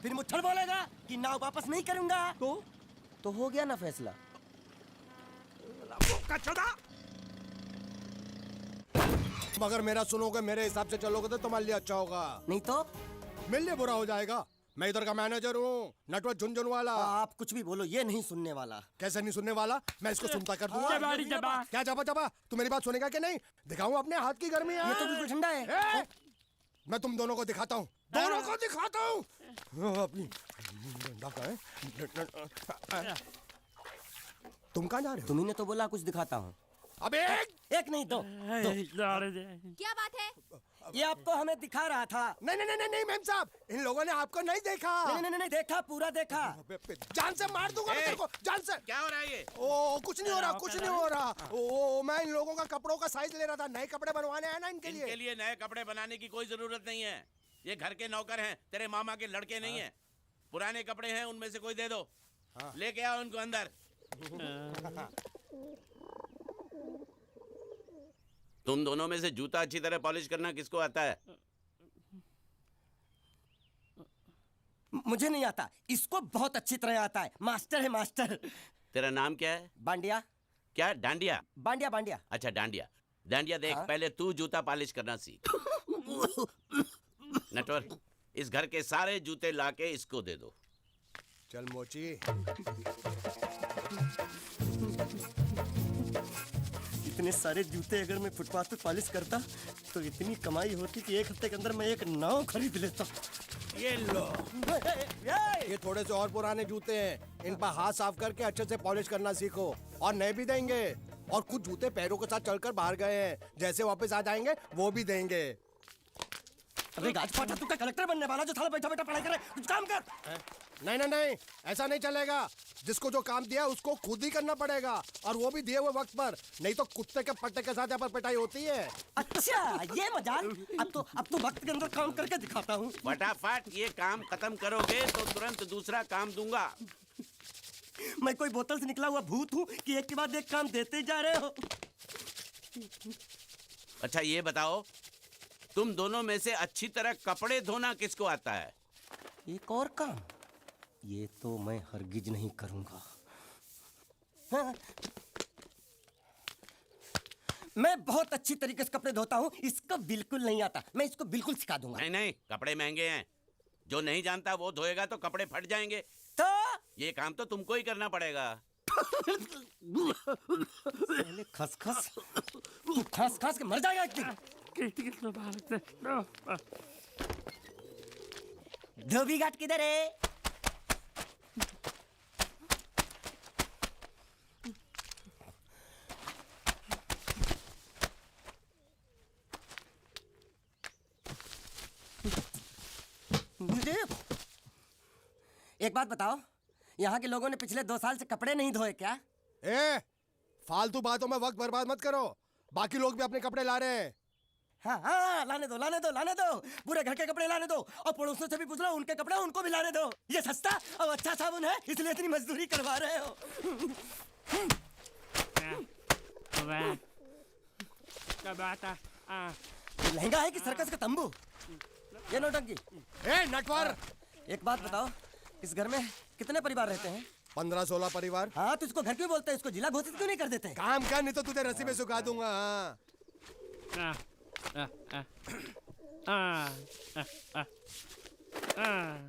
फिर मुच्छर बोलेगा कि नाव वापस नहीं करूंगा। तो हो गया ना फैसला। मगर मेरा सुनोगे, मेरे हिसाब से चलोगे तो तुम्हारे लिए अच्छा होगा। नहीं तो मेरे लिए बुरा हो जाएगा। मैं इधर का मैनेजर हूँ, नटवर झुनझुन वाला। आप कुछ भी बोलो, ये नहीं सुनने वाला। कैसे नहीं सुनने वाला? मैं इसको सुनता कर दूंगा। क्या जबा तू मेरी बात सुनेगा कि नहीं? दिखाऊं अपने हाथ की गर्मी? ये तो बिल्कुल ठंडा है। मैं तुम दोनों को दिखाता हूँ, दोनों को दिखाता हूँ। अपनी तुम कहाँ जा रहे हो? तुम्ही ने तो बोला कुछ दिखाता हूँ। अब एक नहीं दो। क्या बात है? ये आपको हमें दिखा रहा था। नहीं मैम साहब, इन लोगों ने आपको नहीं देखा। नहीं देखा, पूरा देखा। जान से मार दूंगा मैं तेरे को, जान से। क्या हो रहा है ये? ओ कुछ नहीं हो रहा। ओ मैं इन लोगों का कपड़ों का साइज ले रहा था। नए कपड़े बनवाने आए ना इनके लिए नए कपड़े बनाने की कोई जरूरत नहीं है। ये घर के नौकर हैं, तेरे मामा के लड़के नहीं हैं। पुराने कपड़े हैं, उनमें से कोई दे दो। लेके आओ उनको अंदर। तुम दोनों में से जूता अच्छी तरह पॉलिश करना किसको आता है? मुझे नहीं आता, इसको बहुत अच्छी तरह आता है। मास्टर है मास्टर। तेरा नाम क्या है? बांडिया। क्या? डांडिया? बांडिया। अच्छा डांडिया देख। पहले तू जूता पॉलिश करना सीख। नटवर, इस घर के सारे जूते लाके इसको दे दो। चल मोची। इतने सारे जूते अगर मैं फुटपाथ पे पॉलिश करता तो इतनी कमाई होती कि एक हफ्ते के अंदर मैं एक नाव खरीद लेता। ये लो। ये थोड़े से और पुराने जूते हैं, इन पर हाथ साफ करके अच्छे से पॉलिश करना सीखो। और नए भी देंगे। और कुछ जूते पैरों के साथ चलकर बाहर गए हैं, जैसे वापस आ जाएंगे वो भी देंगे। अबे गाजपाटा, तू क्या कलेक्टर बनने वाला जो थाला बैठा बैठा पढ़ाई करे? कुछ काम कर। नहीं, ऐसा नहीं चलेगा। जिसको जो काम दिया उसको खुद ही करना पड़ेगा, और वो भी दिए हुए वक्त पर। नहीं तो कुत्ते के पट्टे के साथ यहाँ पर पिटाई होती है। अच्छा ये मजाल। अब तो वक्त के अंदर काम करके दिखाता हूँ। फटाफट ये काम खत्म करोगे तो तुरंत दूसरा काम दूंगा। मैं कोई बोतल से निकला हुआ भूत हूँ कि एक के बाद एक काम देते जा रहे हो? अच्छा ये बताओ, तुम दोनों में से अच्छी तरह कपड़े धोना किसको आता है? एक और काम, ये तो मैं हरगिज नहीं करूंगा। हाँ। मैं बहुत अच्छी तरीके से कपड़े धोता हूँ, इसको बिल्कुल नहीं आता। मैं इसको बिल्कुल सिखा दूंगा। नहीं नहीं, कपड़े महंगे हैं। जो नहीं जानता वो धोएगा तो कपड़े फट जाएंगे। तो ये काम तो तुमको ही करना पड़ेगा। साले खसखस, तू खस खस के मर जाएगा एक दिन। धोबी घाट किधर है? एक बात बताओ, यहाँ के लोगों ने पिछले 2 साल से कपड़े नहीं धोए क्या? ए, फालतू बातों में वक्त बर्बाद मत करो। बाकी लोग भी अपने कपड़े ला रहे हैं। हाँ हाँ, लाने दो लाने दो लाने दो, पूरे घर के कपड़े लाने दो, और पड़ोसियों से भी पूछ लो, उनके कपड़े उनको भी लाने दो। ये सस्ता और अच्छा साबुन है, इसलिए इतनी मजदूरी करवा रहे हो। लहंगा है कि सर्कस का तंबू? ये नौटंकी। ए नटवर, एक बात बताओ, इस घर में कितने परिवार रहते हैं? 15-16 परिवार। हाँ, तो इसको घर क्यों बोलते हैं? इसको जिला घोषित क्यों नहीं कर देते? काम कर, नहीं तो तुझे रस्सी में सुखा दूंगा।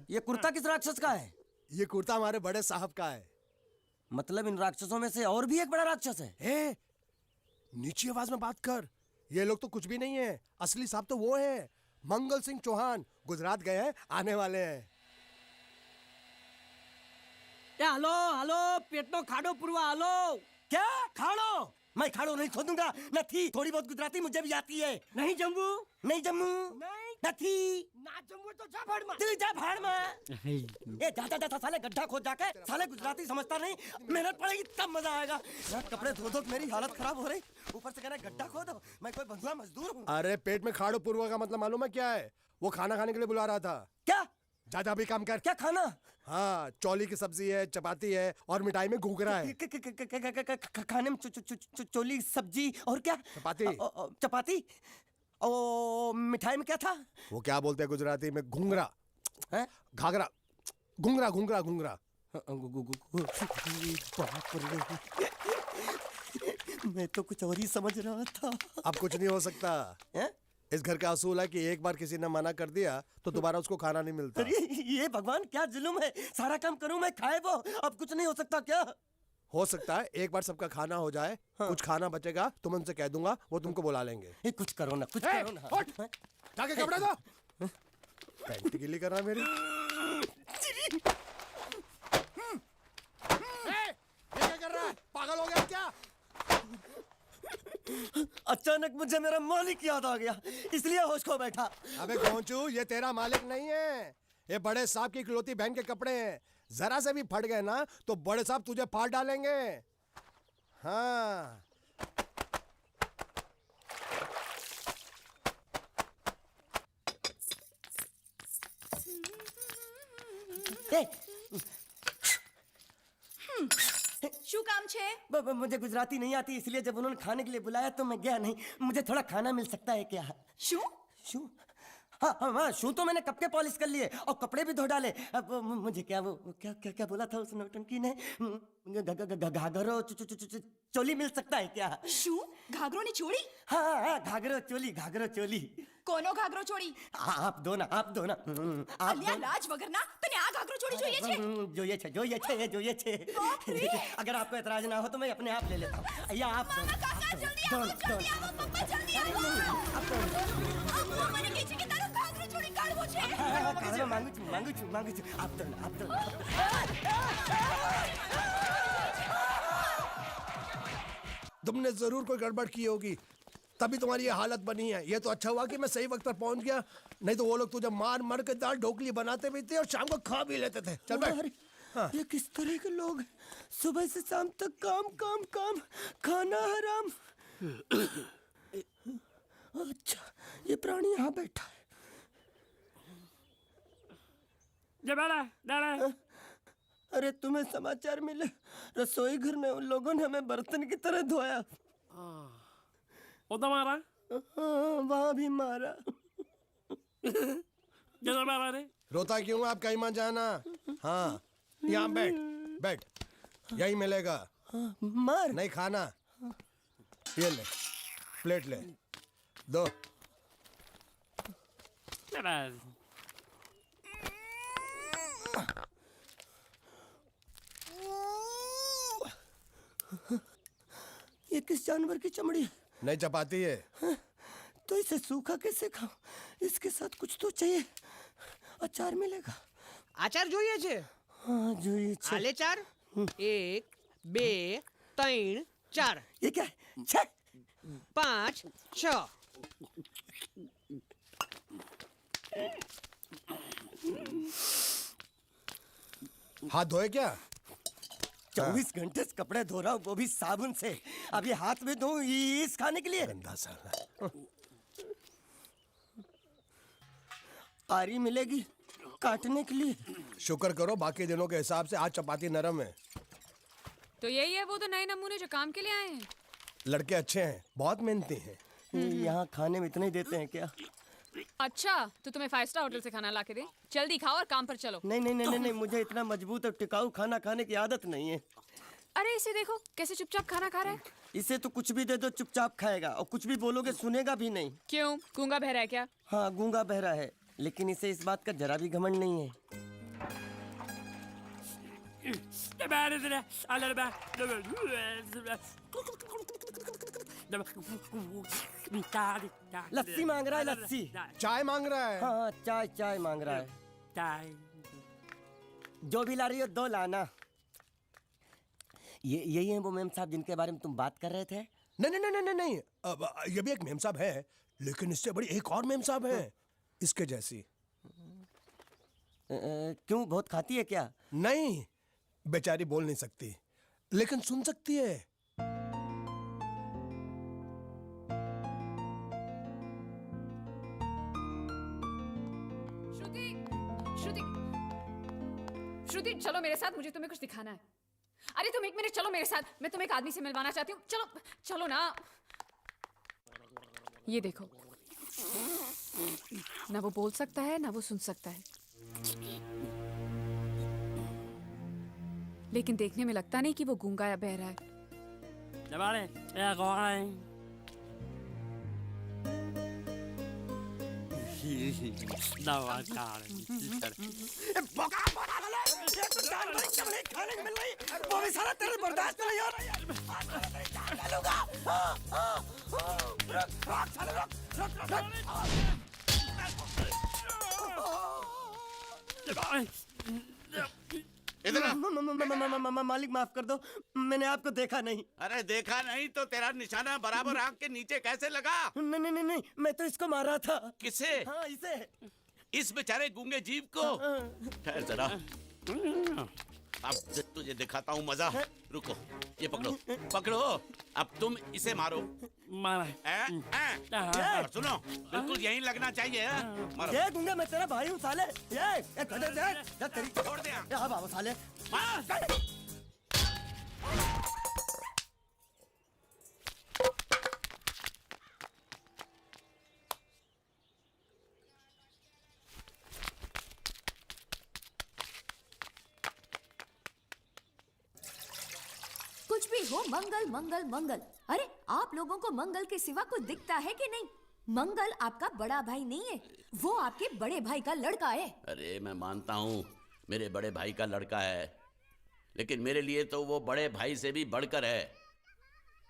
ये कुर्ता किस राक्षस का है? ये कुर्ता हमारे बड़े साहब का है। मतलब इन राक्षसों में से और भी एक बड़ा राक्षस है? ए, नीची आवाज में बात कर। ये लोग तो कुछ भी नहीं है, असली साहब तो वो है, मंगल सिंह चौहान। गुजरात गए हैं, आने वाले हैं। हेलो हेलो, पेटनो खाड़ो पुरवा। हेलो, क्या खाड़ो? मैं खाड़ो नहीं खोदूंगा। नथी, थोड़ी बहुत गुजराती मुझे भी आती है। नहीं जम्मू, नहीं जम्मू, नहीं नथी, ना जम्मू तो जा भाड़ में। तू जा भाड़ में। ये जाता जाता साले गड्ढा खोद जाके, साले गुजराती समझता नहीं। मेहनत पड़ेगी तब मजा आएगा। यार कपड़े धो धो मेरी हालत खराब हो रही, ऊपर से कहना गड्ढा खोदो। मैं कोई बंधुआ मजदूर हूँ? अरे पेट में खाड़ो पूर्वा का मतलब मालूम है क्या है? वो खाना खाने के लिए बुला रहा था। क्या? ज्यादा भी काम कर। क्या खाना? हाँ, चौली की सब्जी है, चपाती है, और मिठाई में घूघरा है। खाने में चोली सब्जी और क्या? चपाती। चपाती। ओ, मिठाई में क्या था? वो क्या बोलते हैं गुजराती में? घूंघरा है, घाघरा, घूंघरा घूंघरा घूंघरा। मैं तो कुछ और ही समझ रहा था। अब कुछ नहीं हो सकता है? इस घर का असूल है कि एक बार किसी ने मना कर दिया तो दोबारा उसको खाना नहीं मिलता। अरे ये भगवान क्या जुल्म है, सारा काम करूं मैं, खाए वो। अब कुछ नहीं हो सकता क्या? हो सकता है एक बार सबका खाना हो जाए। हाँ। कुछ खाना बचेगा तो मैं उनसे कह दूंगा, वो तुमको बुला लेंगे। कुछ करो ना, कुछ करो ना। जाके कपड़े दो। पैंट गीली कर रहा मेरी। ये क्या कर रहा है? पागल हो गया क्या? अचानक मुझे मेरा मालिक याद आ गया, इसलिए होश खो बैठा। अबे गोंचू, ये तेरा मालिक नहीं है, ये बड़े साहब की इकलौती बहन के कपड़े हैं। जरा से भी फट गए ना तो बड़े साहब तुझे फाड़ डालेंगे। हाँ। શું કામ છે? मुझे गुजराती नहीं आती, इसलिए जब उन्होंने खाने के लिए बुलाया तो मैं गया नहीं। मुझे थोड़ा खाना मिल सकता है क्या? શું? शू? हाँ हाँ हाँ, शू तो मैंने कब के पॉलिश कर लिए और कपड़े भी धो डाले। अब मुझे क्या वो क्या क्या क्या बोला था उस नौटंकी ने? घाघरो चोली मिल सकता है क्या? શું? ઘાઘરોની ચોળી? हाँ हाँ, घाघरो चोली, घाघरो चोली। કોનો ઘાઘરો ચોળી? आप दो ना, आप दो ना। અલ્યા લાજ વગરના તને આ ઘાઘરો ચોળી જોઈએ છે? જોઈએ છે। अगर आपको एतराज ना हो तो मैं अपने आप ले लेता हूँ। या आप दो ना। પપ્પા જલ્દી આવો। મને કહે છે કે તારો ઘાઘરો ચોળી કાઢવો છે। मांगू छू। आप दो ना। तुमने जरूर कोई गड़बड़ की होगी, तभी तुम्हारी ये हालत बनी है। ये तो अच्छा हुआ कि मैं सही वक्त पर पहुंच गया, नहीं तो वो लोग तुझे मार के दाल ढोकली बनाते भी थे और शाम को खा भी लेते थे। चल बैठ। हाँ। ये किस तरह के लोग हैं? सुबह से शाम तक काम, खाना हराम। अच्छा, ये प्राणी यहाँ बैठा है। अरे तुम्हें समाचार मिले? रसोई घर में उन लोगों ने हमें बर्तन की तरह धोया। वो तो मारा? वहाँ भी मारा। रोता क्यों? आप कहीं मत जाना। हाँ, यहाँ बैठ बैठ, यही मिलेगा। मार नहीं खाना। ये ले, प्लेट ले, दो। ये किस जानवर की चमड़ी है? नहीं चपाती है। तो इसे सूखा कैसे खाऊं? इसके साथ कुछ तो चाहिए। अचार मिलेगा? आचार જોઈએ છે? हाँ જોઈએ છે। आले चार 1 2 3 4 ये क्या है? 6 5 6 हाथ धोए क्या? 24 घंटे से कपड़े धो रहा हूँ, वो भी साबुन से। अब ये हाथ में धो इस खाने के लिए? गंदा साला। आरी मिलेगी काटने के लिए? शुक्र करो बाकी दिनों के हिसाब से आज चपाती नरम है। तो यही है वो तो नए नमूने जो काम के लिए आए हैं। लड़के अच्छे हैं, बहुत मेहनती हैं। यहाँ खाने में इतना ही देते हैं क्या? अच्छा तो तुम्हें 5 स्टार होटल से खाना ला के दे? जल्दी खाओ और काम पर चलो। नहीं नहीं नहीं नहीं, मुझे इतना मजबूत और टिकाऊ खाना खाने की आदत नहीं है। अरे इसे देखो कैसे चुपचाप खाना खा रहा है। इसे तो कुछ भी दे दो चुपचाप खाएगा, और कुछ भी बोलोगे सुनेगा भी नहीं। क्यों, गूंगा बहरा है क्या? हाँ गूंगा बहरा है, लेकिन इसे इस बात का जरा भी घमंड नहीं है। लस्सी मांग रहा है, लस्सी। चाय मांग रहा है। हाँ चाय चाय मांग रहा है। चाय जो भी ला रही हो 2 लाना। ये यही है वो मेम साहब जिनके बारे में तुम बात कर रहे थे? नहीं नहीं नहीं नहीं नहीं, अब ये भी एक मेम साहब है, लेकिन इससे बड़ी एक और मेम साहब है इसके जैसी। क्यों, बहुत खाती है क्या? नहीं, बेचारी बोल नहीं सकती लेकिन सुन सकती है। श्रुति श्रुति श्रुति चलो मेरे साथ, मुझे तुम्हें कुछ दिखाना है। अरे तुम 1 मिनट चलो मेरे साथ, मैं तुम्हें एक आदमी से मिलवाना चाहती हूँ। चलो चलो ना। ये देखो, ना वो बोल सकता है ना वो सुन सकता है, लेकिन देखने में लगता नहीं कि वो गूंगा या बहरा है। वो भी सारा तेरे बर्दाश्त नहीं हो रहा। मालिक माफ कर दो, मैंने आपको देखा नहीं। अरे देखा नहीं तो तेरा निशाना बराबर आंख के नीचे कैसे लगा? नहीं नहीं नहीं, मैं तो इसको मारा था। किसे? हाँ इसे। इस बेचारे गूंगे जीव को? ठहर जरा, अब तुझे दिखाता हूँ मजा। रुको, ये पकड़ो पकड़ो, अब तुम इसे मारो। सुनो, बिल्कुल यहीं लगना चाहिए। मारो। ये गूंगा, मैं तेरा भाई हूँ साले। ये छोड़ दे। हाँ बाबा साले। कुछ भी हो, मंगल मंगल मंगल। अरे आप लोगों को मंगल के सिवा कुछ दिखता है कि नहीं? मंगल आपका बड़ा भाई नहीं है, वो आपके बड़े भाई का लड़का है। अरे मैं मानता हूँ मेरे बड़े भाई का लड़का है, लेकिन मेरे लिए तो वो बड़े भाई से भी बढ़कर है।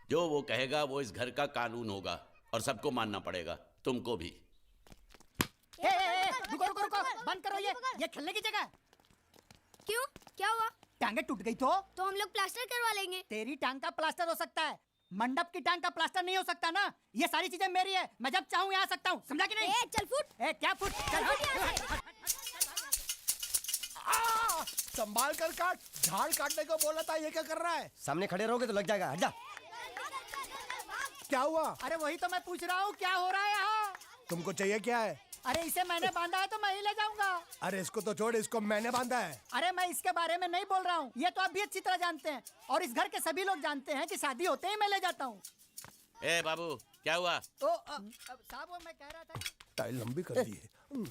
जो वो कहेगा वो इस घर का कानून होगा और सबको मानना पड़ेगा, तुमको भी। रुको रुको रुको, बंद करो ये खेलने की जगह। क्यों, क्या हुआ? टांगे टूट गई तो हम लोग प्लास्टर करवा लेंगे। तेरी टांग का प्लास्टर हो सकता है, मंडप की टांग का प्लास्टर नहीं हो सकता ना। ये सारी चीजें मेरी है, मैं जब चाहूँ यहाँ आ सकता हूँ, समझा कि नहीं? चल फुट। क्या फुट? चल हट। संभाल कर काट, झाड़ काटने को बोला था, ये क्या कर रहा है? सामने खड़े रहोगे तो लग जाएगा, हट जा। क्या हुआ? अरे वही तो मैं पूछ रहा हूँ, क्या हो रहा है यहाँ? तुमको चाहिए क्या है? अरे इसे मैंने बांधा है तो मैं ही ले जाऊंगा। अरे इसको तो छोड़, इसको मैंने बांधा है। अरे मैं इसके बारे में नहीं बोल रहा हूँ, ये तो आप भी अच्छी तरह जानते हैं, और इस घर के सभी लोग जानते हैं कि शादी होते ही मैं ले जाता हूँ। ए बाबू, क्या हुआ? साहब वो मैं कह रहा था टाइल लंबी कर दी है।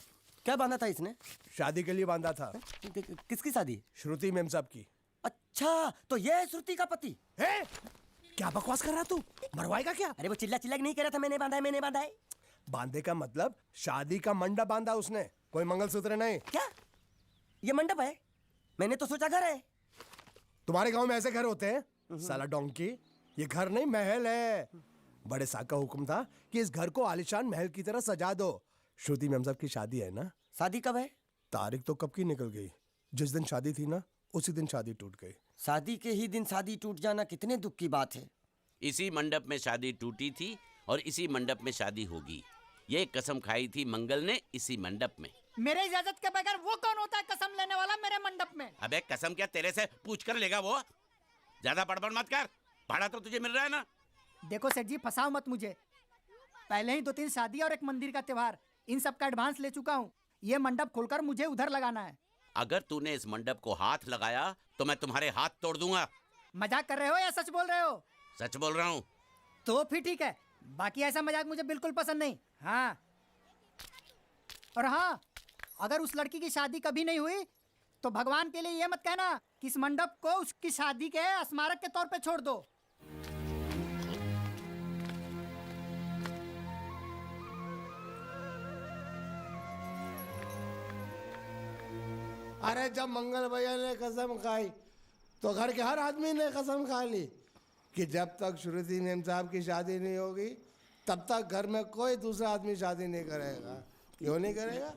क्या बांधा था इसने? शादी के लिए बांधा था। किसकी शादी? श्रुति मेम साहब की। अच्छा, तो ये है श्रुति का पति? है? क्या बकवास कर रहा तू? मरवाएगा क्या? अरे वो चिल्ला चिल्ला नहीं कह रहा था मैंने बांधा है, मैंने बांधा है। बांधे का मतलब शादी का मंडप बांधा उसने, कोई मंगलसूत्र नहीं। क्या ये मंडप है? मैंने तो सोचा घर है। तुम्हारे गांव में ऐसे घर होते हैं साला डोंकी? ये घर नहीं महल है। बड़े साहब का हुक्म था कि इस घर को आलीशान महल की तरह सजा दो। श्रुति मेम साहब की शादी है ना? शादी कब है? तारीख तो कब की निकल गई। जिस दिन शादी थी ना उसी दिन शादी टूट गई। शादी के ही दिन शादी टूट जाना कितने दुख की बात है। इसी मंडप में शादी टूटी थी और इसी मंडप में शादी होगी। ये कसम खाई थी मंगल ने इसी मंडप में। मेरे इजाजत के बगैर वो कौन होता है कसम लेने वाला मेरे मंडप में? अबे कसम क्या तेरे से पूछ कर लेगा वो? ज्यादा बड़बड़ मत कर, भाड़ा तो तुझे मिल रहा है ना। देखो सेठ जी फंसाओ मत मुझे। पहले ही 2-3 शादी और एक मंदिर का त्योहार, इन सब का एडवांस ले चुका हूँ। ये मंडप खोलकर मुझे उधर लगाना है। अगर तूने इस मंडप को हाथ लगाया तो मैं तुम्हारे हाथ तोड़ दूंगा। मजाक कर रहे हो या सच बोल रहे हो? सच बोल रहा हूँ। तो फिर ठीक है, बाकी ऐसा मजाक मुझे बिल्कुल पसंद नहीं। हाँ, और हाँ, अगर उस लड़की की शादी कभी नहीं हुई तो भगवान के लिए ये मत कहना कि इस मंडप को उसकी शादी के स्मारक के तौर पे छोड़ दो। अरे जब मंगल भैया ने कसम खाई तो घर के हर आदमी ने कसम खा ली कि जब तक श्रुति मेम साहब की शादी नहीं होगी तब तक घर में कोई दूसरा आदमी शादी नहीं करेगा। क्यों नहीं करेगा?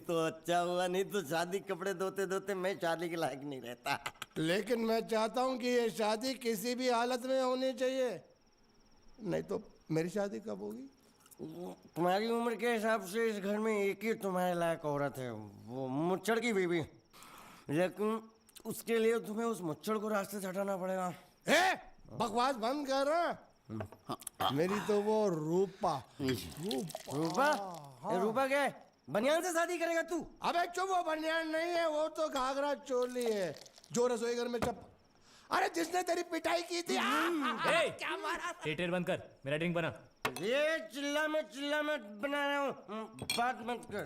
तो अच्छा हुआ, नहीं तो शादी कपड़े धोते धोते मैं शादी के लायक नहीं रहता। लेकिन मैं चाहता हूँ कि ये शादी किसी भी हालत में होनी चाहिए, नहीं तो मेरी शादी कब होगी? तुम्हारी उम्र के हिसाब से इस घर में एक ही तुम्हारे लायक औरत है, वो मुच्छड़ की बीवी। लेकिन उसके लिए तुम्हें उस मुच्छड़ को रास्ते से हटाना पड़ेगा। बकवास बंद कर। मेरी तो वो रूपा। रूपा? रूपा क्या है? बनियान से शादी करेगा तू? अबे चुप, वो बनियान नहीं है, वो तो घाघरा चोली है जो रसोई घर में अरे जिसने तेरी पिटाई की थी। क्या मारा? थिएटर बंद कर, मेरा ड्रिंक बना। ये चिल्ला में बना रहा हूँ, बात मत कर।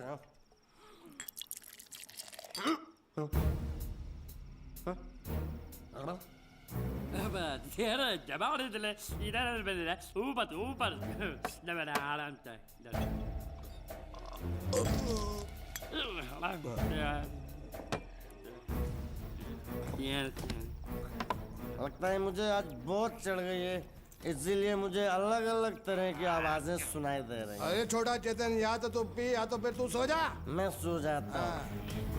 लगता है मुझे आज बहुत चढ़ गई है, इसीलिए मुझे अलग अलग तरह की आवाजें सुनाई दे रही हैं। अरे छोटा चेतन, या तो तू पी या तो फिर तू सो जा। मैं सो जाता हूँ।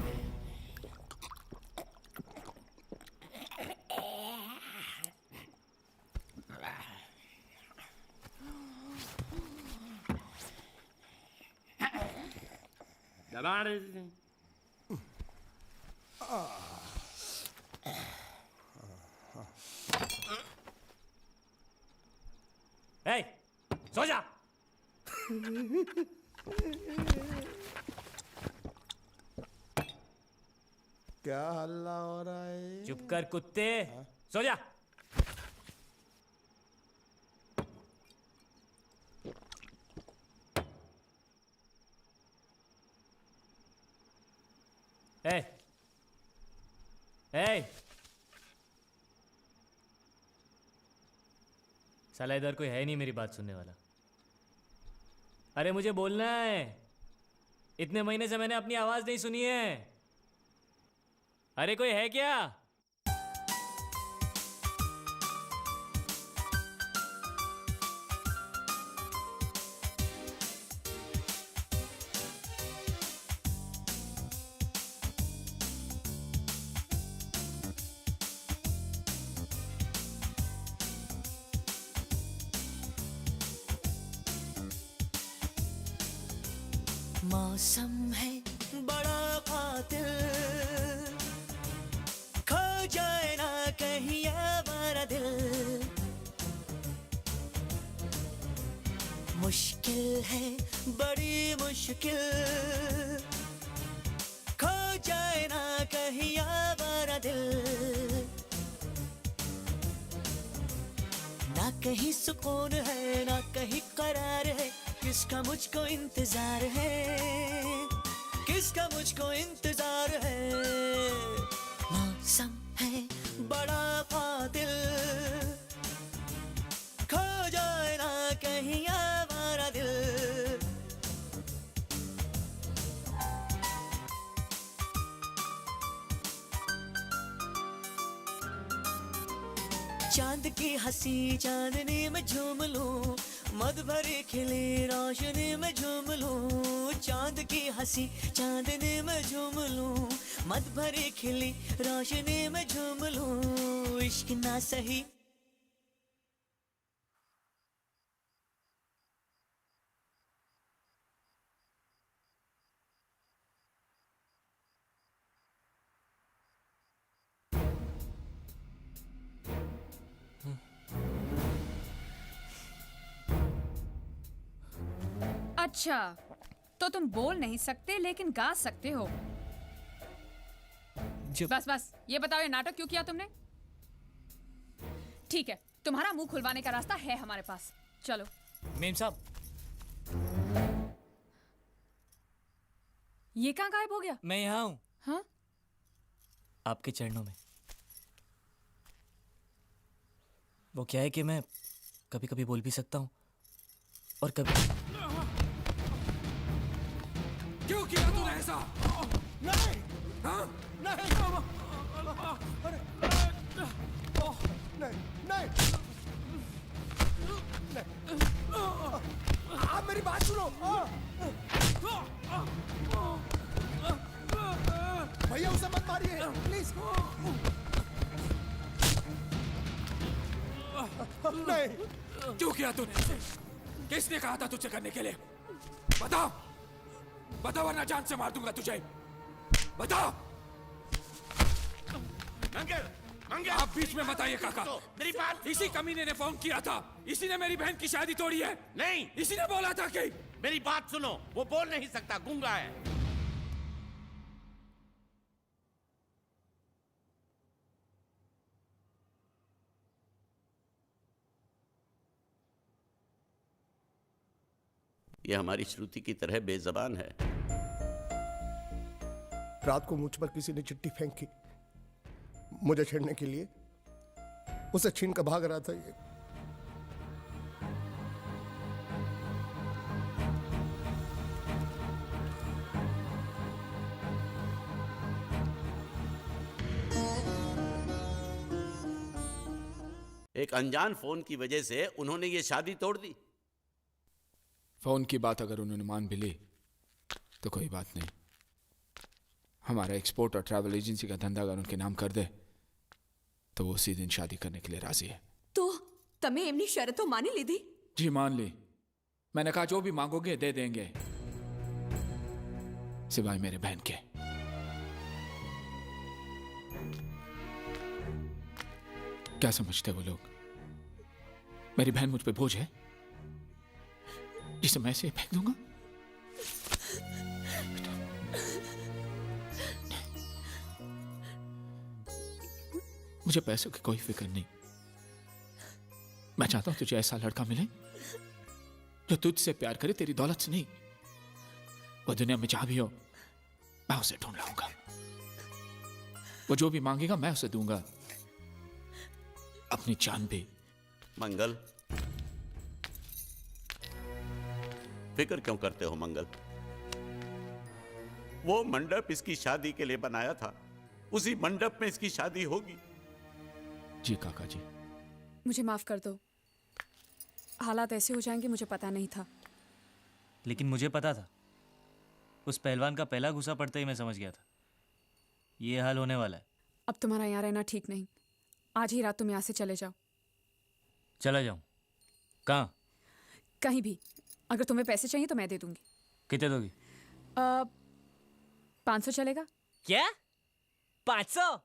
सो जा। क्या हल्ला हो रहा है? चुप कर कुत्ते, सो जा। ए, साला इधर कोई है नहीं मेरी बात सुनने वाला। अरे मुझे बोलना है, इतने महीने से मैंने अपनी आवाज नहीं सुनी है। अरे कोई है क्या? मौसम है बड़ा कातिल, खो जाए ना कहीं हमारा दिल। मुश्किल है बड़ी मुश्किल, खो जाए ना कहीं हमारा दिल। ना ना कहीं सुकून है ना कहीं करार है, किसका मुझको इंतजार है, किसका मुझको इंतजार है। मौसम है बड़ा कातिल, खो जाए ना कहीं आवारा दिल। चांद की हंसी चांदनी में झूम लूं, मद भरी खिली रोशनी में झूम लूं। चांद की हंसी चांदनी में झूम लूं, मद भरी खिली रोशनी में झूम लूं। इश्क ना सही अच्छा, तो तुम बोल नहीं सकते लेकिन गा सकते हो। बस बस ये बताओ, ये नाटक क्यों किया तुमने? ठीक है, तुम्हारा मुंह खुलवाने का रास्ता है हमारे पास। चलो। मेम साहब, ये कहाँ गायब हो गया? मैं यहाँ हूँ। हाँ? आपके चरणों में। वो क्या है कि मैं कभी कभी बोल भी सकता हूँ और कभी। क्यों किया तूने ऐसा? नहीं, हाँ? नहीं, नहीं, नहीं, आप मेरी बात सुनो। भैया उसे मत मारिए, प्लीज। नहीं, क्यों किया तूने इसे? किसने कहा था तुझे करने के लिए? बताओ, बता वरना जान से मार दूंगा तुझे। बता। मंगल, मंगल, आप बीच में मत आइए काका। मेरी बात, इसी कमीने ने फोन किया था, इसी ने मेरी बहन की शादी तोड़ी है। नहीं, इसी ने बोला था कि मेरी बात सुनो, वो बोल नहीं सकता, गूंगा है। ये हमारी श्रुति की तरह बेजबान है। रात को मुझ पर किसी ने चिट्ठी फेंकी, मुझे छेड़ने के लिए। उसे छीन कर भाग रहा था ये। एक अनजान फोन की वजह से उन्होंने ये शादी तोड़ दी। फोन की बात अगर उन्होंने मान भी ली तो कोई बात नहीं। हमारा एक्सपोर्ट और ट्रैवल एजेंसी का धंधा अगर उनके नाम कर दे तो वो उसी दिन शादी करने के लिए राजी है। तो तमे एमनी शर्तों मानी लीधी? जी मान ली। मैंने कहा जो भी मांगोगे दे देंगे, सिवाय मेरे बहन के। क्या समझते वो लोग? मेरी बहन मुझ पे बोझ है जिसे मैं ऐसे फेंक दूंगा? मुझे पैसों की कोई फिक्र नहीं। मैं चाहता हूं तुझे ऐसा लड़का मिले जो तुझसे प्यार करे, तेरी दौलत से नहीं। वो दुनिया में जहां भी हो मैं उसे ढूंढ लाऊंगा। वो जो भी मांगेगा मैं उसे दूंगा, अपनी जान भी। मंगल, फिक्र क्यों करते हो मंगल? वो मंडप इसकी शादी के लिए बनाया था, उसी मंडप में इसकी शादी होगी। जी काका जी। मुझे माफ कर दो, हालात ऐसे हो जाएंगे मुझे पता नहीं था। लेकिन मुझे पता था। उस पहलवान का पहला घुसा पड़ते ही मैं समझ गया था ये हाल होने वाला है। अब तुम्हारा यहाँ रहना ठीक नहीं। आज ही रात तुम यहाँ से चले जाओ। चला जाऊं? कहाँ? कहीं भी। अगर तुम्हें पैसे चाहिए तो मैं दे दूंगी। कितने दोगी? 500 चलेगा? क्या? 500?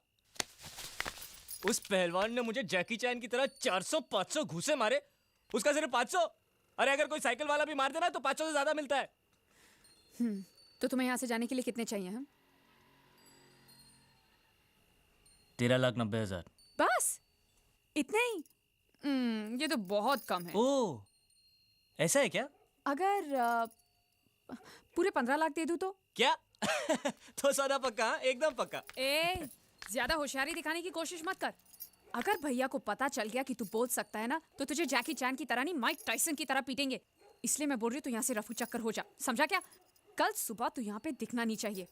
उस पहलवान ने मुझे जैकी चैन की तरह 400-500 घूसे मारे, उसका सिर्फ 500? अरे अगर कोई साइकिल वाला भी मार देना तो 500 से ज्यादा मिलता है। तो तुम्हें यहाँ से जाने के लिए कितने चाहिए? हम 13,90,000। बस इतने ही? ये तो बहुत कम है। ओह, ऐसा है क्या? अगर पूरे 15 लाख दे दूं तो? क्या? तो सौदा पक्का? हाँ? एकदम पक्का। ए, ज्यादा होशियारी दिखाने की कोशिश मत कर। अगर भैया को पता चल गया कि तू बोल सकता है ना, तो तुझे जैकी चैन की तरह नहीं, माइक टाइसन की तरह पीटेंगे। इसलिए मैं बोल रही हूँ, तू यहाँ से रफू चक्कर हो जा, समझा क्या? कल सुबह तू यहाँ पे दिखना नहीं चाहिए।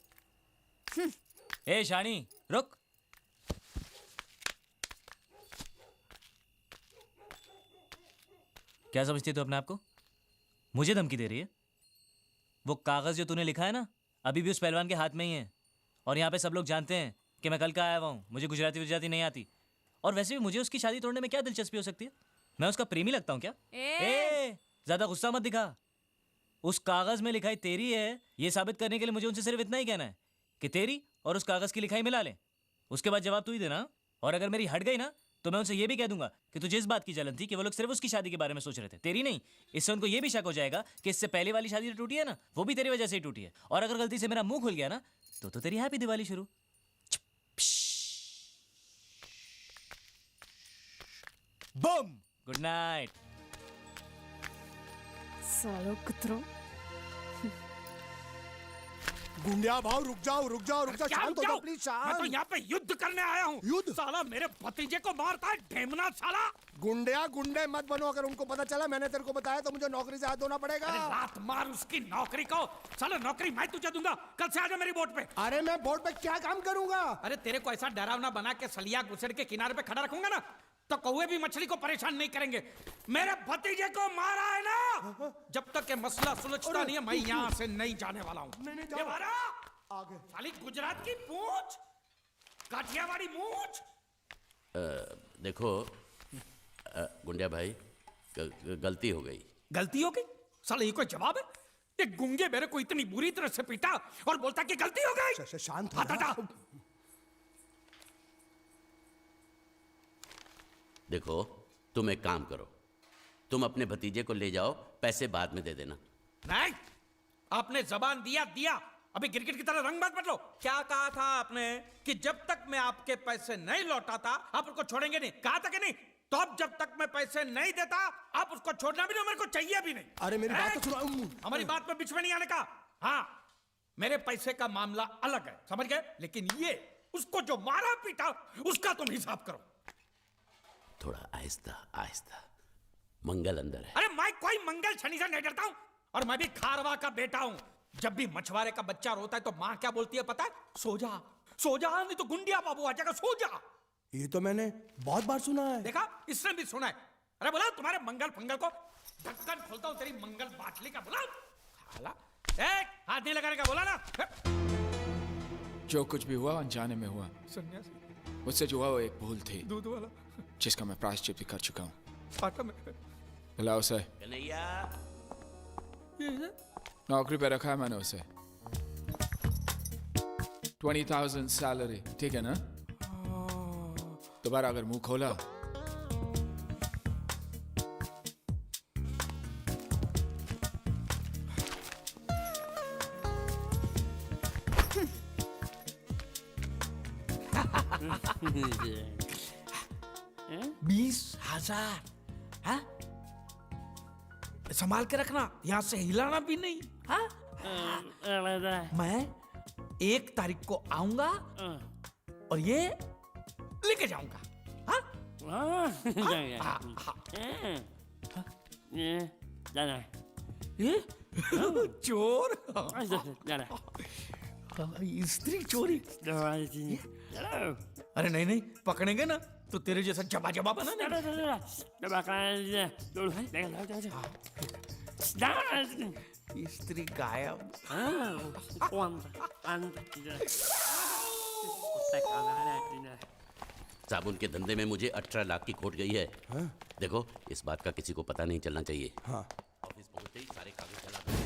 ए शानी, रुक। क्या समझती है तू अपने आप को? मुझे धमकी दे रही है? वो कागज जो तूने लिखा है ना, अभी भी उस पहलवान के हाथ में ही है। और यहाँ पे सब लोग जानते हैं कि मैं कल का आया हुआ हूँ, मुझे गुजराती नहीं आती। और वैसे भी मुझे उसकी शादी तोड़ने में क्या दिलचस्पी हो सकती है? मैं उसका प्रेमी लगता हूँ क्या? ज्यादा गुस्सा मत दिखा। उस कागज में लिखाई तेरी है, ये साबित करने के लिए मुझे उनसे सिर्फ इतना ही कहना है कि तेरी और उस कागज की लिखाई मिला ले। उसके बाद जवाब तू ही देना। और अगर मेरी हट गई ना, तो मैं उनसे ये भी कह दूंगा कि तुझे इस बात की जलन थी कि वो लोग सिर्फ उसकी शादी के बारे में सोच रहे थे, तेरी नहीं। इससे उनको ये भी शक हो जाएगा कि इससे पहले वाली शादी जो टूटी है ना, वो भी तेरी वजह से ही टूटी है। और अगर गलती से मेरा मुंह खुल गया ना, तो तेरी हैप्पी दिवाली शुरू। बम। Good night. सालो कुत्रो। गुंडिया भाव, रुक जाओ रुक जाओ रुक जाओ, क्या शांत रुक हो जाओ जाऊं? प्लीज, मैं तो शांत। यहाँ पे युद्ध करने आया हूँ। युद्ध? साला मेरे भतीजे को मारता है, ढेमना साला। गुंडिया गुंडे मत बनो। अगर उनको पता चला मैंने तेरे को बताया तो मुझे नौकरी से हाथ धोना पड़ेगा। अरे लात मार उसकी नौकरी को। साला नौकरी मैं तुझे दूंगा, कल से आजा मेरी बोट पे। अरे मैं बोट पे क्या काम करूंगा? अरे तेरे को ऐसा डरावना बना के सलिया गुसड़ के किनारे पे खड़ा रखूंगा ना, तो कौवे भी मछली को परेशान नहीं करेंगे। मेरे भतीजे को मारा है ना, जब तक ये मसला सुलझता नहीं है, मैं यहाँ से नहीं जाने वाला हूँ। ये मारा आगे। साली गुजरात की पूंछ, काठियावाड़ी मूंछ। देखो गुंडिया भाई, गलती हो गई। गलती हो गई? साला ये कोई जवाब है? ये गुंगे मेरे को इतनी बुरी तरह से पीटा और बोलता कि गलती हो गई। शांत हो जा। देखो तुम एक काम करो, तुम अपने भतीजे को ले जाओ, पैसे बाद में दे देना। नहीं, आपने जबान दिया। अभी गिरगिट की तरह रंग मत बदलो। क्या कहा था आपने कि जब तक मैं आपके पैसे नहीं लौटाता आप उसको छोड़ेंगे नहीं? कहा था कि नहीं? तो अब जब तक मैं पैसे नहीं देता आप उसको छोड़ना भी नहीं, मेरे को चाहिए भी नहीं। अरे मेरी बात तो सुनो। हमारी बात में बीच में नहीं आने का। हाँ, मेरे पैसे का मामला अलग है, समझ गए? लेकिन ये उसको जो मारा पीटा उसका तुम हिसाब करो। थोड़ा आहिस्ता आहिस्ता, मंगल अंदर है। अरे मैं कोई मंगल शनि से नहीं डरता हूं, और मैं भी खारवा का बेटा हूं। जब भी मछुआरे का बच्चा रोता है तो माँ क्या बोलती है पता है? सो जा, सो जा, नहीं तो गुंडिया बाबू आ जाएगा, सो जा। ये तो मैंने बहुत बार सुना है। देखा, इसने भी सुना है। अरे बोला तुम्हारे मंगल फंगल को, ढक्कन खोलता हूं तेरी मंगल बाटली का। बोला हाथ नहीं लगाने का, बोला ना। जो कुछ भी हुआ अनजाने में हुआ। सन्यासी मुझसे जो हुआ वो एक भूल थी, दूध वाला, जिसका मैं प्रायश्चित भी कर चुका हूँ। फाटा में बुलाओ उसे। कन्हैया, नौकरी पे रखा है मैंने उसे। 20,000 सैलरी, ठीक है ना? दोबारा अगर मुंह खोला हाँ? संभाल के रखना, यहाँ से हिलाना भी नहीं। हाँ? मैं 1 तारीख को आऊंगा और ये लेके जाऊंगा। हाँ? ये चोर, स्त्री चोरी। अरे नहीं नहीं, पकड़ेंगे ना तो तेरे जैसा जबा जबा बना। स्त्री गायब। साबुन के धंधे में मुझे 18 लाख की खोट गई है। हाँ? देखो इस बात का किसी को पता नहीं चलना चाहिए। हाँ। ऑफिस पहुंचते ही सारे कागज जला दो।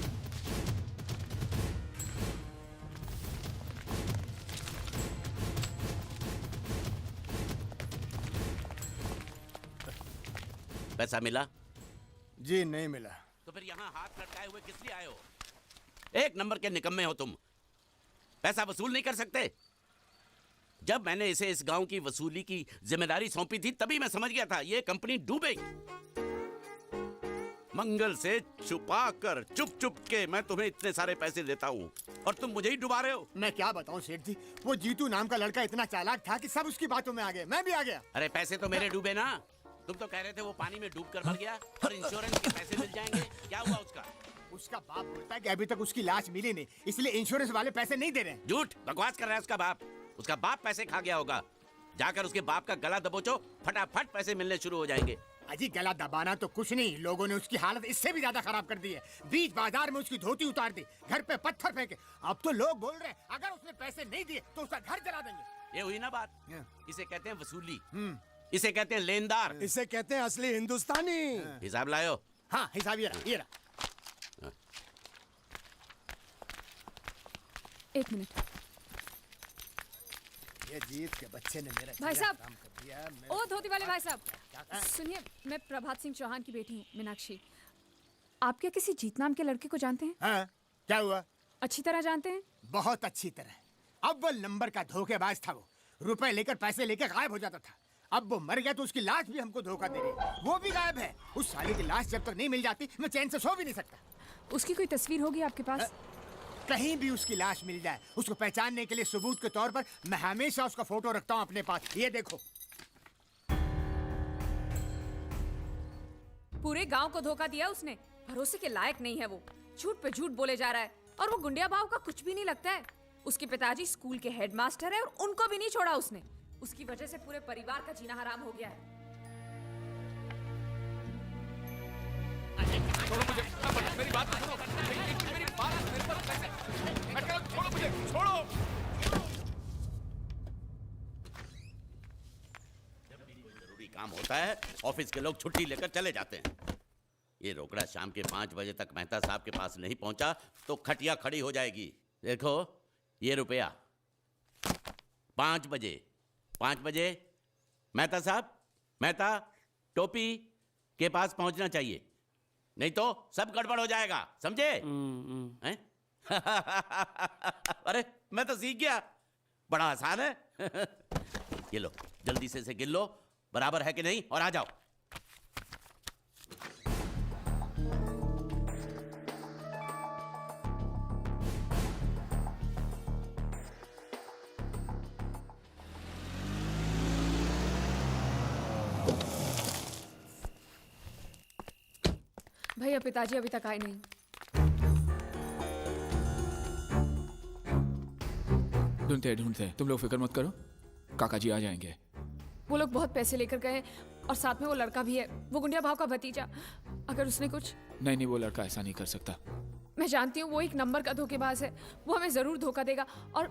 पैसा मिला? जी नहीं मिला। तो फिर यहाँ हाथ लटकाए हुए किस लिए आए हो? 1 नंबर के निकम्मे हो तुम। पैसा वसूल नहीं कर सकते? जब मैंने इसे इस गांव की वसूली की जिम्मेदारी सौंपी थी तभी मैं समझ गया था ये कंपनी डूबेगी। मंगल से छुपा कर चुप चुप के मैं तुम्हें इतने सारे पैसे देता हूँ और तुम मुझे ही डुबा रहे हो। मैं क्या बताऊं सेठ जी, वो जीतू नाम का लड़का इतना चालाक था कि सब उसकी बातों में आ गए, मैं भी आ गया। अरे पैसे तो मेरे डूबे ना, तुम तो कह रहे थे वो पानी में डूब कर मर गया और इंश्योरेंस के पैसे मिल जाएंगे। क्या हुआ उसका? उसका बाप बोलता है कि अभी तक उसकी लाश मिली नहीं, इसलिए इंश्योरेंस वाले पैसे नहीं दे रहे। झूठ बकवास कर रहा है उसका बाप। उसका बाप पैसे खा गया होगा। जाकर उसके बाप का गला दबोचो, फटाफट पैसे मिलने शुरू हो जाएंगे। अजी गला दबाना तो कुछ नहीं, लोगों ने उसकी हालत इससे भी ज्यादा खराब कर दी है। बीच बाजार में उसकी धोती उतार दी, घर पे पत्थर फेंके। अब तो लोग बोल रहे हैं अगर उसने पैसे नहीं दिए तो उसका घर जला देंगे। ये हुई ना बात। इसे कहते हैं वसूली, इसे कहते हैं लेनदार, इसे कहते हैं असली हिंदुस्तानी। हिसाब लायो। हाँ हिसाब ये रहा, ये रहा। एक मिनट। ये जीत के बच्चे ने मेरा भाई साहब, काम कर दिया। ओ धोती वाले भाई साहब, सुनिए, मैं प्रभात सिंह चौहान की बेटी हूँ, मीनाक्षी। आप क्या किसी जीत नाम के लड़के को जानते हैं? हाँ, क्या हुआ? अच्छी तरह जानते हैं? बहुत अच्छी तरह। अव्वल नंबर का धोखेबाज था वो, रुपए लेकर पैसे लेकर गायब हो जाता था। अब वो मर गया तो उसकी लाश भी हमको धोखा दे रही है, वो भी गायब है। उस साले की लाश जब तक नहीं मिल जाती मैं चैन से सो भी नहीं सकता। उसकी कोई तस्वीर होगी आपके पास? कहीं भी उसकी लाश मिल जाए, उसको पहचानने के लिए सबूत के तौर पर मैं हमेशा उसका फोटो रखता हूँ अपने पास। ये देखो। पूरे गांव को धोखा दिया उसने। भरोसे के लायक नहीं है वो, झूठ पे झूठ बोले जा रहा है और वो गुंडिया भाव का कुछ भी नहीं लगता है। उसके पिताजी स्कूल के हेडमास्टर है और उनको भी नहीं छोड़ा उसने। उसकी वजह से पूरे परिवार का जीना हराम हो गया है। छोड़ो मुझे, मेरी बात तो सुनो, मेरी बात, मेरे पर पैसे, मैं कह रहा हूं, छोड़ो मुझे, छोड़ो। जब भी कोई जरूरी काम होता है ऑफिस के लोग छुट्टी लेकर चले जाते हैं। ये रोकड़ा शाम के 5 बजे तक मेहता साहब के पास नहीं पहुंचा तो खटिया खड़ी हो जाएगी। देखो ये रुपया 5 बजे मेहता साहब, मेहता टोपी के पास पहुंचना चाहिए, नहीं तो सब गड़बड़ हो जाएगा, समझे? हैं? अरे मैं तो सीख गया, बड़ा आसान है। ये लो, जल्दी से इसे गिन लो, बराबर है कि नहीं, और आ जाओ। भैया पिताजी अभी तक आए नहीं। ढूंढते, तुम लोग फिक्र मत करो, काका जी आ जाएंगे। वो लोग बहुत पैसे लेकर गए और साथ में वो लड़का भी है, वो गुंडिया भाव का भतीजा। अगर उसने कुछ... नहीं, वो लड़का ऐसा नहीं कर सकता। मैं जानती हूँ वो एक नंबर का धोखेबाज है, वो हमें जरूर धोखा देगा और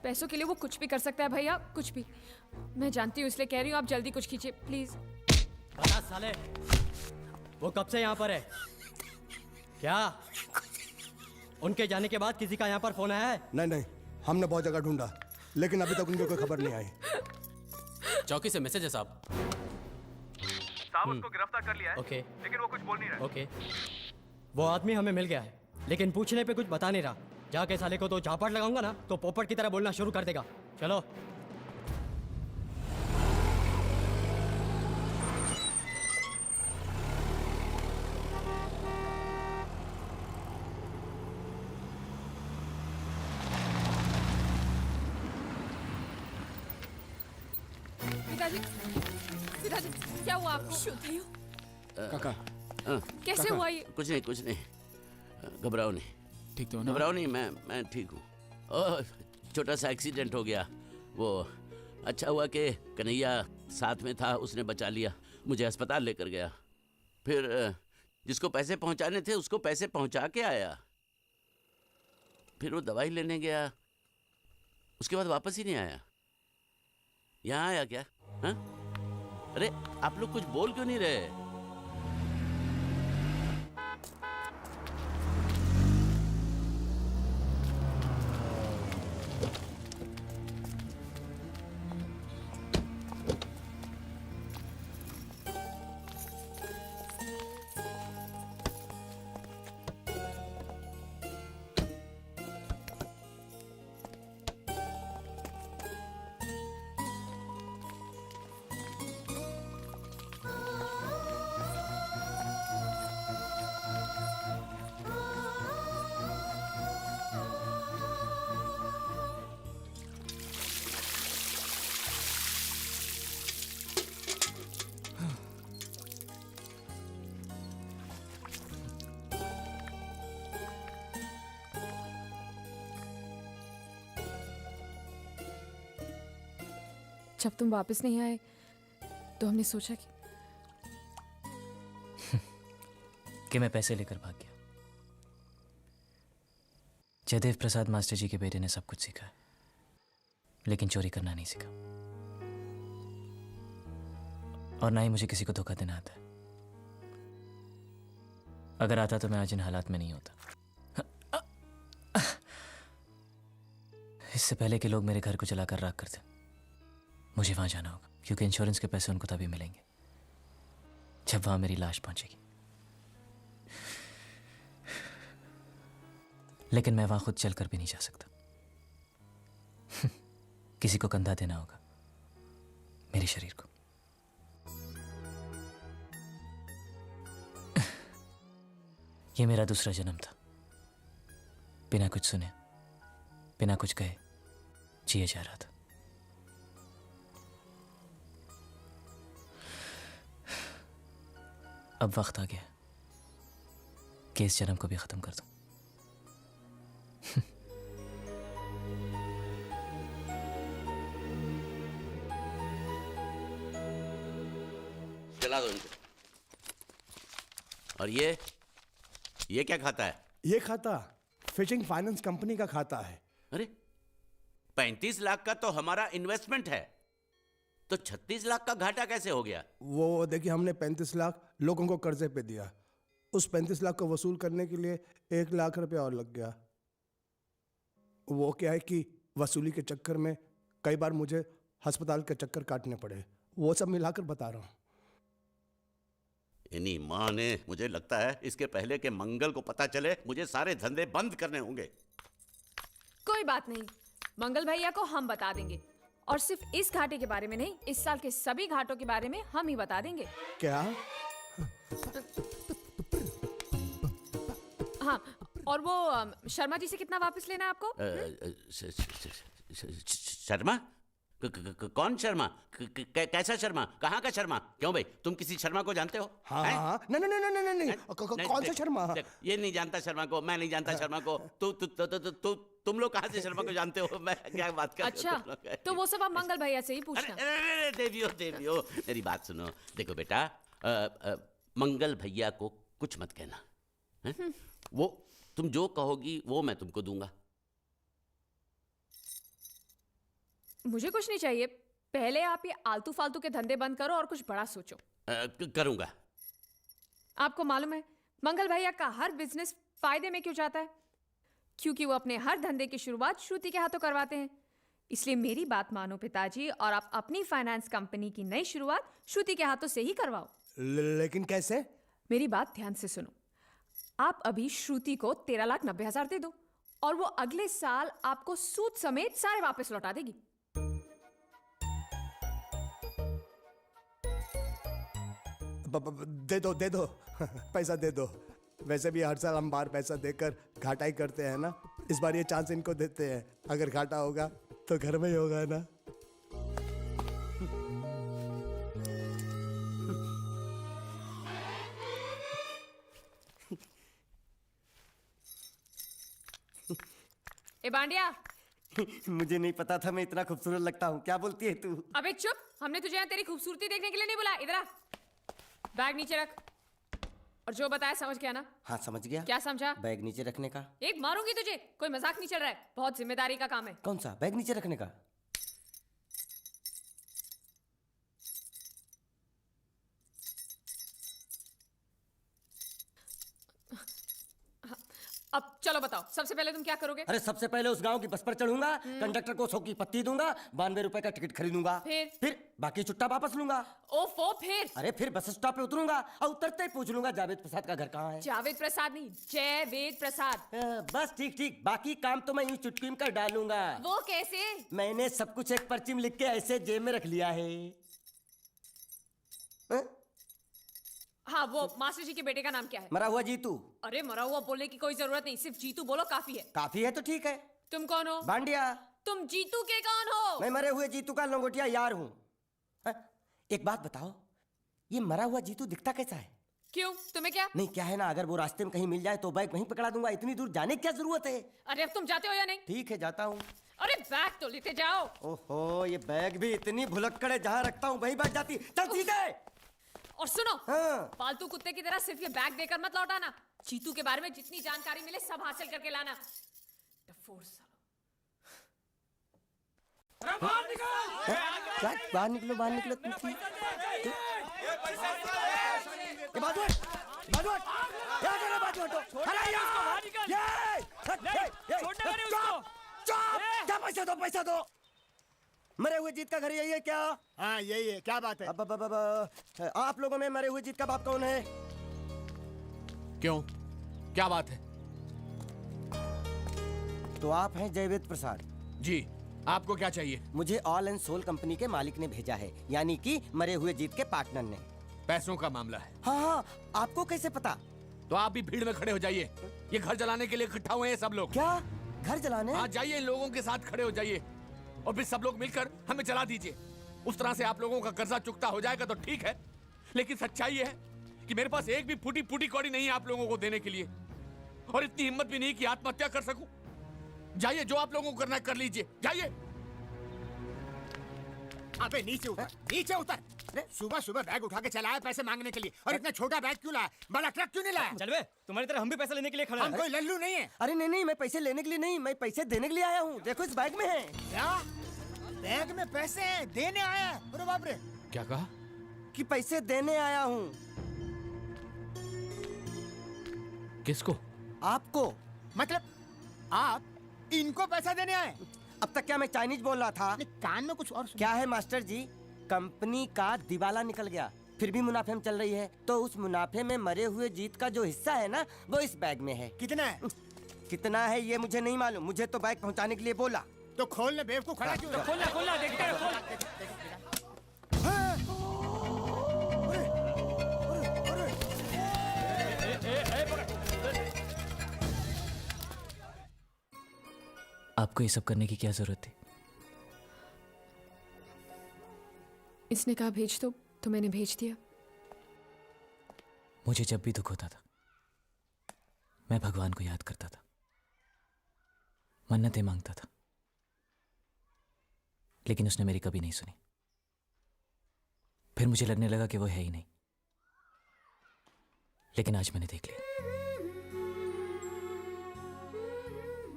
पैसों के लिए वो कुछ भी कर सकता है भैया, कुछ भी। मैं जानती हूँ, इसलिए कह रही हूँ आप जल्दी कुछ कीजिए प्लीज। बता साले, वो कब से यहाँ पर है? क्या उनके जाने के बाद किसी का यहाँ पर फोन आया है? नहीं, हमने बहुत जगह ढूंढा लेकिन अभी तक उनकी कोई खबर नहीं आई। चौकी से मैसेज है साहब। साहब उसको गिरफ्तार कर लिया है। ओके। लेकिन वो कुछ बोल नहीं रहा। ओके, वो आदमी हमें मिल गया है लेकिन पूछने पे कुछ बता नहीं रहा। जाके साले को तो झापड़ लगाऊंगा ना तो पोपट की तरह बोलना शुरू कर देगा। चलो। पिताजी क्या हुआ आपको? काका कैसे हुआ ये? कुछ नहीं, घबराओ नहीं। ठीक तो ना? घबराओ नहीं, मैं ठीक हूँ। छोटा सा एक्सीडेंट हो गया, वो अच्छा हुआ कि कन्हैया साथ में था, उसने बचा लिया, मुझे अस्पताल लेकर गया। फिर जिसको पैसे पहुंचाने थे उसको पैसे पहुंचा के आया। फिर वो दवाई लेने गया, उसके बाद वापस ही नहीं आया। यहाँ आया क्या? हाँ? अरे आप लोग कुछ बोल क्यों नहीं रहे? जब तुम वापस नहीं आए तो हमने सोचा कि मैं पैसे लेकर भाग गया। जयदेव प्रसाद मास्टर जी के बेटे ने सब कुछ सीखा है, लेकिन चोरी करना नहीं सीखा, और ना ही मुझे किसी को धोखा देना आता है। अगर आता तो मैं आज इन हालात में नहीं होता। इससे पहले कि लोग मेरे घर को जलाकर राख कर दें, मुझे वहां जाना होगा, क्योंकि इंश्योरेंस के पैसे उनको तभी मिलेंगे जब वहां मेरी लाश पहुंचेगी। लेकिन मैं वहां खुद चलकर भी नहीं जा सकता। किसी को कंधा देना होगा, मेरे शरीर को। यह मेरा दूसरा जन्म था, बिना कुछ सुने, बिना कुछ कहे जिए जा रहा था। अब वक्त आ गया कि इस जन्म को भी खत्म कर दूं। चला दो इनको। और ये क्या खाता है? ये खाता फिशिंग फाइनेंस कंपनी का खाता है। अरे 35 लाख का तो हमारा इन्वेस्टमेंट है, तो 36 लाख का घाटा कैसे हो गया? वो देखिए, हमने 35 लाख लोगों को कर्जे पे दिया। उस 35 लाख को वसूल करने के लिए 1 लाख रुपया और लग गया। वो क्या है कि वसूली के चक्कर में कई बार मुझे अस्पताल के चक्कर काटने पड़े। वो सब मिलाकर बता रहा हूँ। इन्हीं माँ ने, मुझे लगता है इसके पहले के मंगल को पता चले, मुझे सारे धंधे बंद करने होंगे। कोई बात नहीं, मंगल भैया को हम बता देंगे, और सिर्फ इस घाटे के बारे में नहीं, इस साल के सभी घाटों के बारे में हम ही बता देंगे। क्या? हाँ, और वो शर्मा जी से कितना वापस लेना है आपको? शर्मा? कौन शर्मा? कैसा शर्मा? कहाँ का शर्मा? क्यों भाई, तुम किसी शर्मा को जानते हो? हाँ हाँ, नहीं, कौन सा शर्मा? ये नहीं जानता शर्मा को, मैं नहीं जानता शर्मा को। तुम लोग कहाँ से शर्मा को जानते हो? मैं क्या बात कर रहा हूँ? अच्छा, तो वो सब आप मंगल भैया से ही पूछना। अरे देवियो, मेरी बात सुनो। देखो बेटा, मंगल भैया को कुछ मत कहना है? वो तुम जो कहोगी वो मैं तुमको दूंगा। मुझे कुछ नहीं चाहिए, पहले आप ये आलतू फालतू के धंधे बंद करो और कुछ बड़ा सोचो। करूंगा। आपको मालूम है मंगल भैया का हर बिजनेस फायदे में क्यों जाता है? क्योंकि वो अपने हर धंधे की शुरुआत श्रुति के हाथों करवाते हैं। इसलिए मेरी बात मानो पिताजी, और आप अपनी फाइनेंस कंपनी की नई शुरुआत श्रुति के हाथों से ही करवाओ। लेकिन कैसे? मेरी बात ध्यान से सुनो। आप अभी श्रुति को 13,90,000 दे दो, और वो अगले साल आपको सूद समेत सारे वापस लौटा देगी। दे दो पैसा दे दो। वैसे भी हर साल हम बाहर पैसा देकर घाटा ही करते हैं ना। इस बार ये चांस इनको देते हैं, अगर घाटा होगा तो घर में ही होगा ना। ए बांडिया, मुझे नहीं पता था मैं इतना खूबसूरत लगता हूँ। क्या बोलती है तू? अबे चुप, हमने तुझे यहाँ तेरी खूबसूरती देखने के लिए नहीं बुलाया। इधर आ, बैग नीचे रख, और जो बताया समझ गया ना? हाँ समझ गया। क्या समझा? बैग नीचे रखने का। एक मारूंगी तुझे, कोई मजाक नहीं चल रहा है, बहुत जिम्मेदारी का काम है। कौन सा? बैग नीचे रखने का। अब चलो बताओ, सबसे पहले तुम क्या करोगे? अरे सबसे पहले उस गांव की बस पर चढ़ूंगा, कंडक्टर को 100 की पत्ती दूंगा, 92 रुपए का टिकट खरीदूंगा, फिर बाकी छुट्टा वापस लूंगा। ओफो, फिर? अरे फिर बस स्टॉप पे उतरूंगा और उतरते ही पूछ लूंगा जावेद प्रसाद का घर कहाँ है। जावेद प्रसाद नहीं, जयवेद प्रसाद। बस ठीक, बाकी काम तो मैं यूं चुटकी में कर डालूंगा। वो कैसे? मैंने सब कुछ एक पर्ची में लिख के ऐसे जेब में रख लिया है। हाँ, वो मास्टर जी के बेटे का नाम क्या है? मरा हुआ जीतू। अरे मरा हुआ बोलने की कोई जरूरत नहीं, सिर्फ जीतू बोलो काफी है। काफी है तो ठीक है। तुम कौन हो? बांडिया। तुम जीतू के कौन हो? मैं मरे हुए जीतू का लंगोटिया यार हूँ। एक बात बताओ, ये मरा हुआ जीतू दिखता कैसा है? क्यों, तुम्हें क्या? नहीं क्या है ना, अगर वो रास्ते में कहीं मिल जाए तो बैग वहीं पकड़ा दूंगा, इतनी दूर जाने की क्या जरूरत है? अरे अब तुम जाते हो या नहीं? ठीक है जाता हूँ। अरे बैग तो लेते जाओ। ओहो, ये बैग भी इतनी भुलक्कड़ है, जहाँ रखता हूँ वहीं बैठ जाती। चल सीधे। और सुनो, हाँ। पालतू कुत्ते की तरह सिर्फ ये बैग देकर मत लौटाना। चीतू के बारे में जितनी जानकारी मिले सब हासिल करके लाना। डफोर सालो। बाहर निकलो, बाहर निकलो। क्या पैसा दो। मरे हुए जीत का घर यही है क्या? हाँ यही है। क्या बात है? अब आप लोगों में मरे हुए जीत का बाप कौन है? क्यों, क्या बात है? तो आप हैं जयवेद प्रसाद? जी, आपको क्या चाहिए? मुझे ऑल एंड सोल कंपनी के मालिक ने भेजा है, यानी कि मरे हुए जीत के पार्टनर ने। पैसों का मामला है। हाँ, आपको कैसे पता? तो आप भी भीड़ में खड़े हो जाइए, ये घर जलाने के लिए इकट्ठा हुए हैं सब लोग। क्या घर जलाने? हाँ जाइए, इन लोगों के साथ खड़े हो जाइए और फिर सब लोग मिलकर हमें जला दीजिए। उस तरह से आप लोगों का कर्जा चुकता हो जाएगा तो ठीक है, लेकिन सच्चाई है कि मेरे पास एक भी फूटी कौड़ी नहीं है आप लोगों को देने के लिए, और इतनी हिम्मत भी नहीं कि आत्महत्या कर सकूं। जाइए, जो आप लोगों को करना है कर लीजिए, जाइए। अबे नीचे उतर, नीचे उतर। सुबह सुबह बैग उठा के चला है पैसे मांगने के लिए, और इतना छोटा बैग क्यों लाया? बड़ा ट्रक क्यों नहीं लाया? चल बे, तुम्हारी तरह हम भी पैसे लेने के लिए खड़े हैं। हम कोई लल्लू नहीं है। अरे नहीं, मैं पैसे लेने के लिए नहीं, मैं पैसे देने के लिए आया हूँ। देखो इस बैग में है। क्या बैग में पैसे हैं? देने आया? अरे बाप रे। क्या कहा? कि पैसे देने आया हूँ। किसको? आपको। मतलब आप इनको पैसा देने आए? अब तक क्या मैं चाइनीज बोल रहा था? कान में कुछ और क्या है मास्टर जी, कंपनी का दिवाला निकल गया, फिर भी मुनाफे में चल रही है, तो उस मुनाफे में मरे हुए जीत का जो हिस्सा है ना, वो इस बैग में है। कितना है? कितना है ये मुझे नहीं मालूम, मुझे तो बैग पहुंचाने के लिए बोला। तो खोलने बेवकूफ खड़ा क्यों? तो खोलना देखते हैं, खोल। आपको ये सब करने की क्या जरूरत थी? इसने कहा भेज दो तो मैंने भेज दिया। मुझे जब भी दुख होता था मैं भगवान को याद करता था, मन्नतें मांगता था, लेकिन उसने मेरी कभी नहीं सुनी। फिर मुझे लगने लगा कि वो है ही नहीं, लेकिन आज मैंने देख लिया।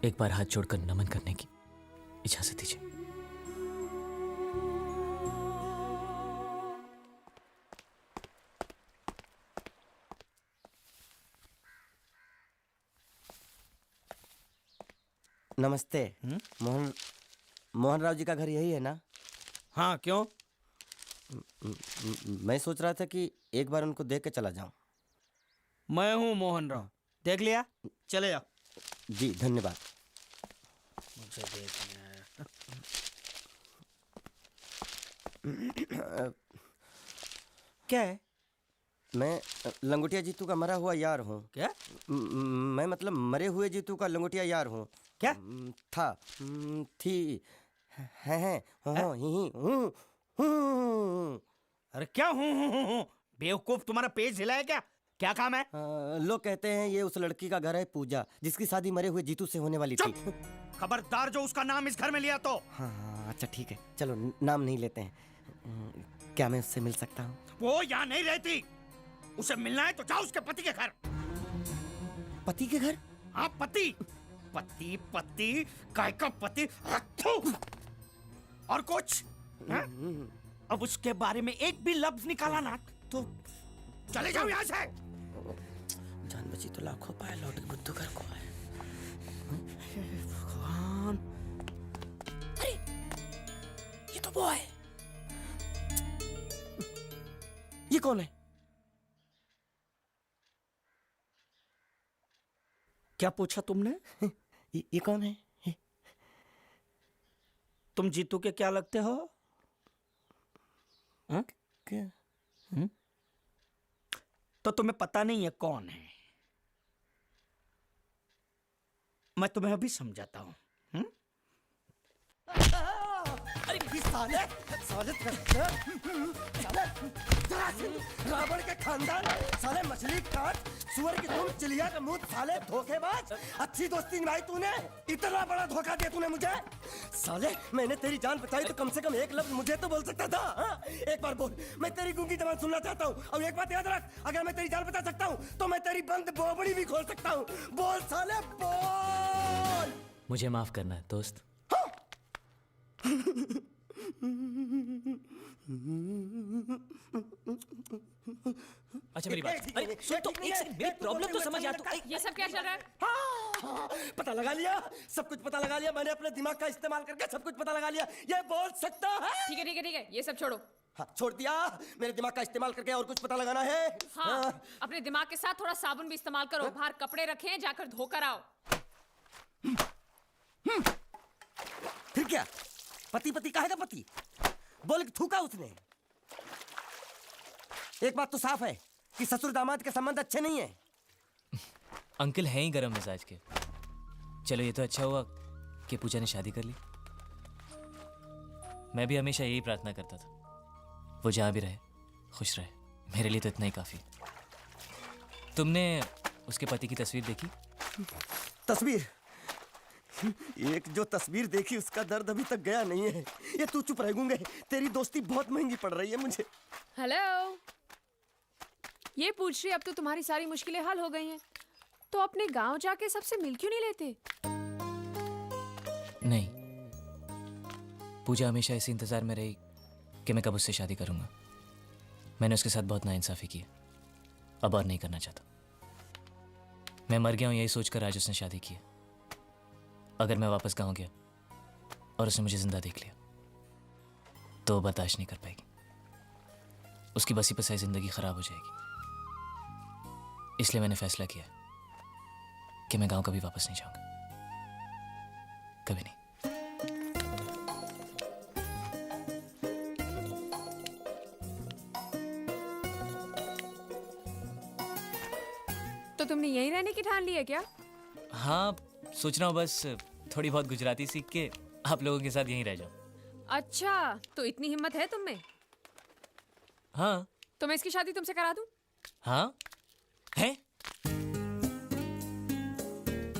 एक बार हाथ जोड़कर नमन करने की इजाजत दीजिए। नमस्ते। मोहन राव जी का घर यही है ना? हाँ, क्यों? मैं सोच रहा था कि एक बार उनको देख के चला जाऊं। मैं हूँ मोहन राव, देख लिया, चले जाओ। जी धन्यवाद। मुझे देखना है। क्या है? मैं लंगोटिया जीतू का मरा हुआ यार हूँ। क्या? मैं मतलब मरे हुए जीतू का लंगोटिया यार हूँ। क्या? था, थी, है, हूँ। अरे क्या हूँ? बेवकूफ, तुम्हारा पेज हिला है क्या? क्या काम है? लोग कहते हैं ये उस लड़की का घर है पूजा, जिसकी शादी मरे हुए जीतू से होने वाली थी। खबरदार जो उसका नाम इस घर में लिया तो। हाँ अच्छा ठीक है, चलो नाम नहीं लेते हैं। क्या मैं उससे मिल सकता हूँ? वो यहाँ नहीं रहती, उसे मिलना है तो जाओ उसके पति के घर। पति के घर? हाँ पति, पति पति काय का पति। और कुछ हा? अब उसके बारे में एक भी लफ्ज निकाला ना तो चले जाओ यहाँ से। जान बची तो लाखों पाए, लौट के बुद्धू घर को आए। भगवान, अरे ये तो वो है। ये कौन है? क्या पूछा तुमने? ये कौन है? तुम जीतू के क्या लगते हो? हा? क्या? तो तुम्हें पता नहीं है कौन है? मैं तुम्हें अभी समझाता हूं। अरे साले साले साले जरासीन, रावण के खानदान, साले मछली काट, सुअर की तुम, चिड़िया का मुंह, साले धोखेबाज। अच्छी दोस्ती निभाई तूने, इतना बड़ा धोखा दिया तूने मुझे। साले मैंने तेरी जान बचाई तो कम से कम एक लफ्ज मुझे तो बोल सकता था। हाँ? एक बार बोल, मैं तेरी गूंगी जबान सुनना चाहता हूँ। और एक बात याद रख, अगर मैं तेरी जान बचा सकता हूँ तो मैं तेरी बंद बोबड़ी भी खोल सकता हूँ। बोल साले बोल। मुझे माफ करना है दोस्त। अच्छा मेरी बात, अरे सुन तो, एक सेकंड, मेरी प्रॉब्लम तो समझ यार। ये सब क्या चल रहा है? हाँ, पता लगा लिया, सब कुछ पता लगा लिया मैंने, अपने दिमाग का इस्तेमाल करके सब कुछ पता लगा लिया। ये बोल सकता है? ठीक है ठीक है ठीक है, ये सब छोड़ो। हाँ, छोड़ दिया। मेरे दिमाग का इस्तेमाल करके और कुछ पता लगाना है? हाँ, अपने दिमाग के साथ थोड़ा साबुन भी इस्तेमाल करो। बाहर कपड़े रखे हैं, जाकर धोकर आओ। फिर क्या? पति पति कहेगा पति? बोल के थूका उसने। एक बात तो साफ है कि ससुर दामाद के संबंध अच्छे नहीं है। अंकल हैं ही गरम मिजाज के। चलो ये तो अच्छा हुआ कि पूजा ने शादी कर ली। मैं भी हमेशा यही प्रार्थना करता था, वो जहाँ भी रहे खुश रहे। मेरे लिए तो इतना ही काफी। तुमने उसके पति की तस्वीर देखी? तस्वीर? एक जो तस्वीर देखी उसका दर्द अभी तक गया नहीं है। ये तू चुप रह गूंगे, तेरी दोस्ती बहुत महंगी पड़ रही है मुझे। हेलो, ये पूछ रही अब तो तुम्हारी सारी मुश्किलें हल हो गई हैं, तो अपने गांव जाके सबसे मिल क्यों नहीं लेते? नहीं, पूजा हमेशा इसी इंतजार में रही कि मैं कब उससे शादी करूंगा। मैंने उसके साथ बहुत नाइंसाफी की, अब और नहीं करना चाहता। मैं मर गया हूं यही सोचकर आज उसने शादी की। अगर मैं वापस गांव गया और उसने मुझे जिंदा देख लिया तो बर्दाश्त नहीं कर पाएगी। उसकी बसी बसाई जिंदगी खराब हो जाएगी। इसलिए मैंने फैसला किया कि मैं गांव कभी वापस नहीं जाऊंगा, कभी नहीं। तो तुमने यहीं रहने की ठान ली है क्या? हाँ, सोच रहा हूँ बस थोड़ी बहुत गुजराती सीख के आप लोगों के साथ यहीं रह जाऊं। अच्छा, तो इतनी हिम्मत है तुम में? हाँ। तो मैं इसकी शादी तुमसे करा दूं? हाँ है?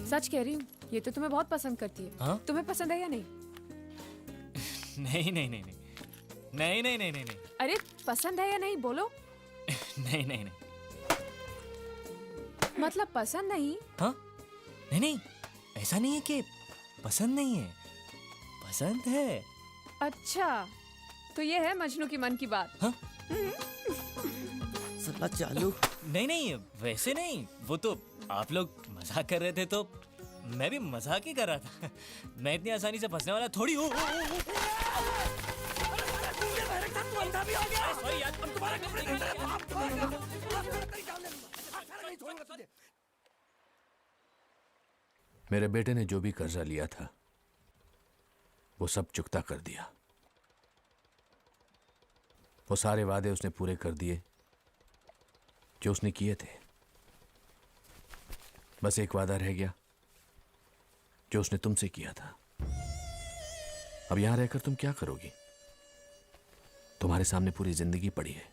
सच कह रही हूँ, ये तो तुम्हें बहुत पसंद करती है। हाँ? तुम्हें पसंद है या नहीं? नहीं नहीं नहीं नहीं नहीं नहीं नहीं नहीं। अरे पसंद है या नहीं बोलो? नहीं नहीं नहीं। मतलब पसंद नहीं? हाँ? नहीं नहीं, ऐसा नहीं है कि पसंद नहीं है, पसंद है। अच्छा, तो ये है मजनू की मन की बात। हाँ? साला चालू। नहीं नहीं, वैसे नहीं, वो तो आप लोग मजाक कर रहे थे तो मैं भी मजाक ही कर रहा था। मैं इतनी आसानी से फंसने वाला थोड़ी हूँ। मेरे बेटे ने जो भी कर्जा लिया था वो सब चुकता कर दिया। वो सारे वादे उसने पूरे कर दिए जो उसने किए थे। बस एक वादा रह गया जो उसने तुमसे किया था। अब यहां रहकर तुम क्या करोगी? तुम्हारे सामने पूरी जिंदगी पड़ी है।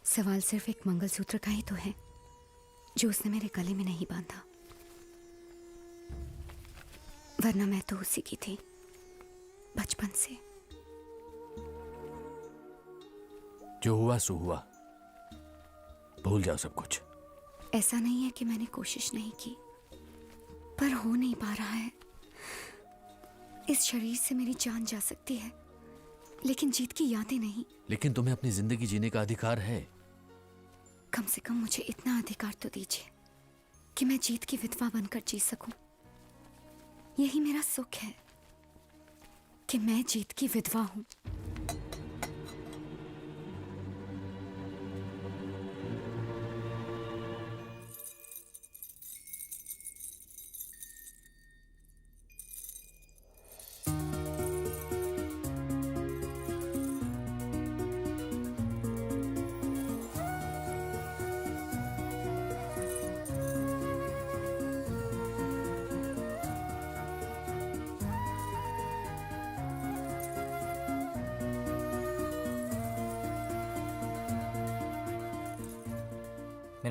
सवाल सिर्फ एक मंगलसूत्र का ही तो है जो उसने मेरे गले में नहीं बांधा, वरना मैं तो उसी की थी बचपन से। जो हुआ सो हुआ, भूल जाओ सब कुछ। ऐसा नहीं है कि मैंने कोशिश नहीं की, पर हो नहीं पा रहा है। इस शरीर से मेरी जान जा सकती है, लेकिन जीत की यादें नहीं। लेकिन तुम्हें अपनी जिंदगी जीने का अधिकार है। कम से कम मुझे इतना अधिकार तो दीजिए कि मैं जीत की विधवा बनकर जी सकूं। यही मेरा सुख है कि मैं जीत की विधवा हूं।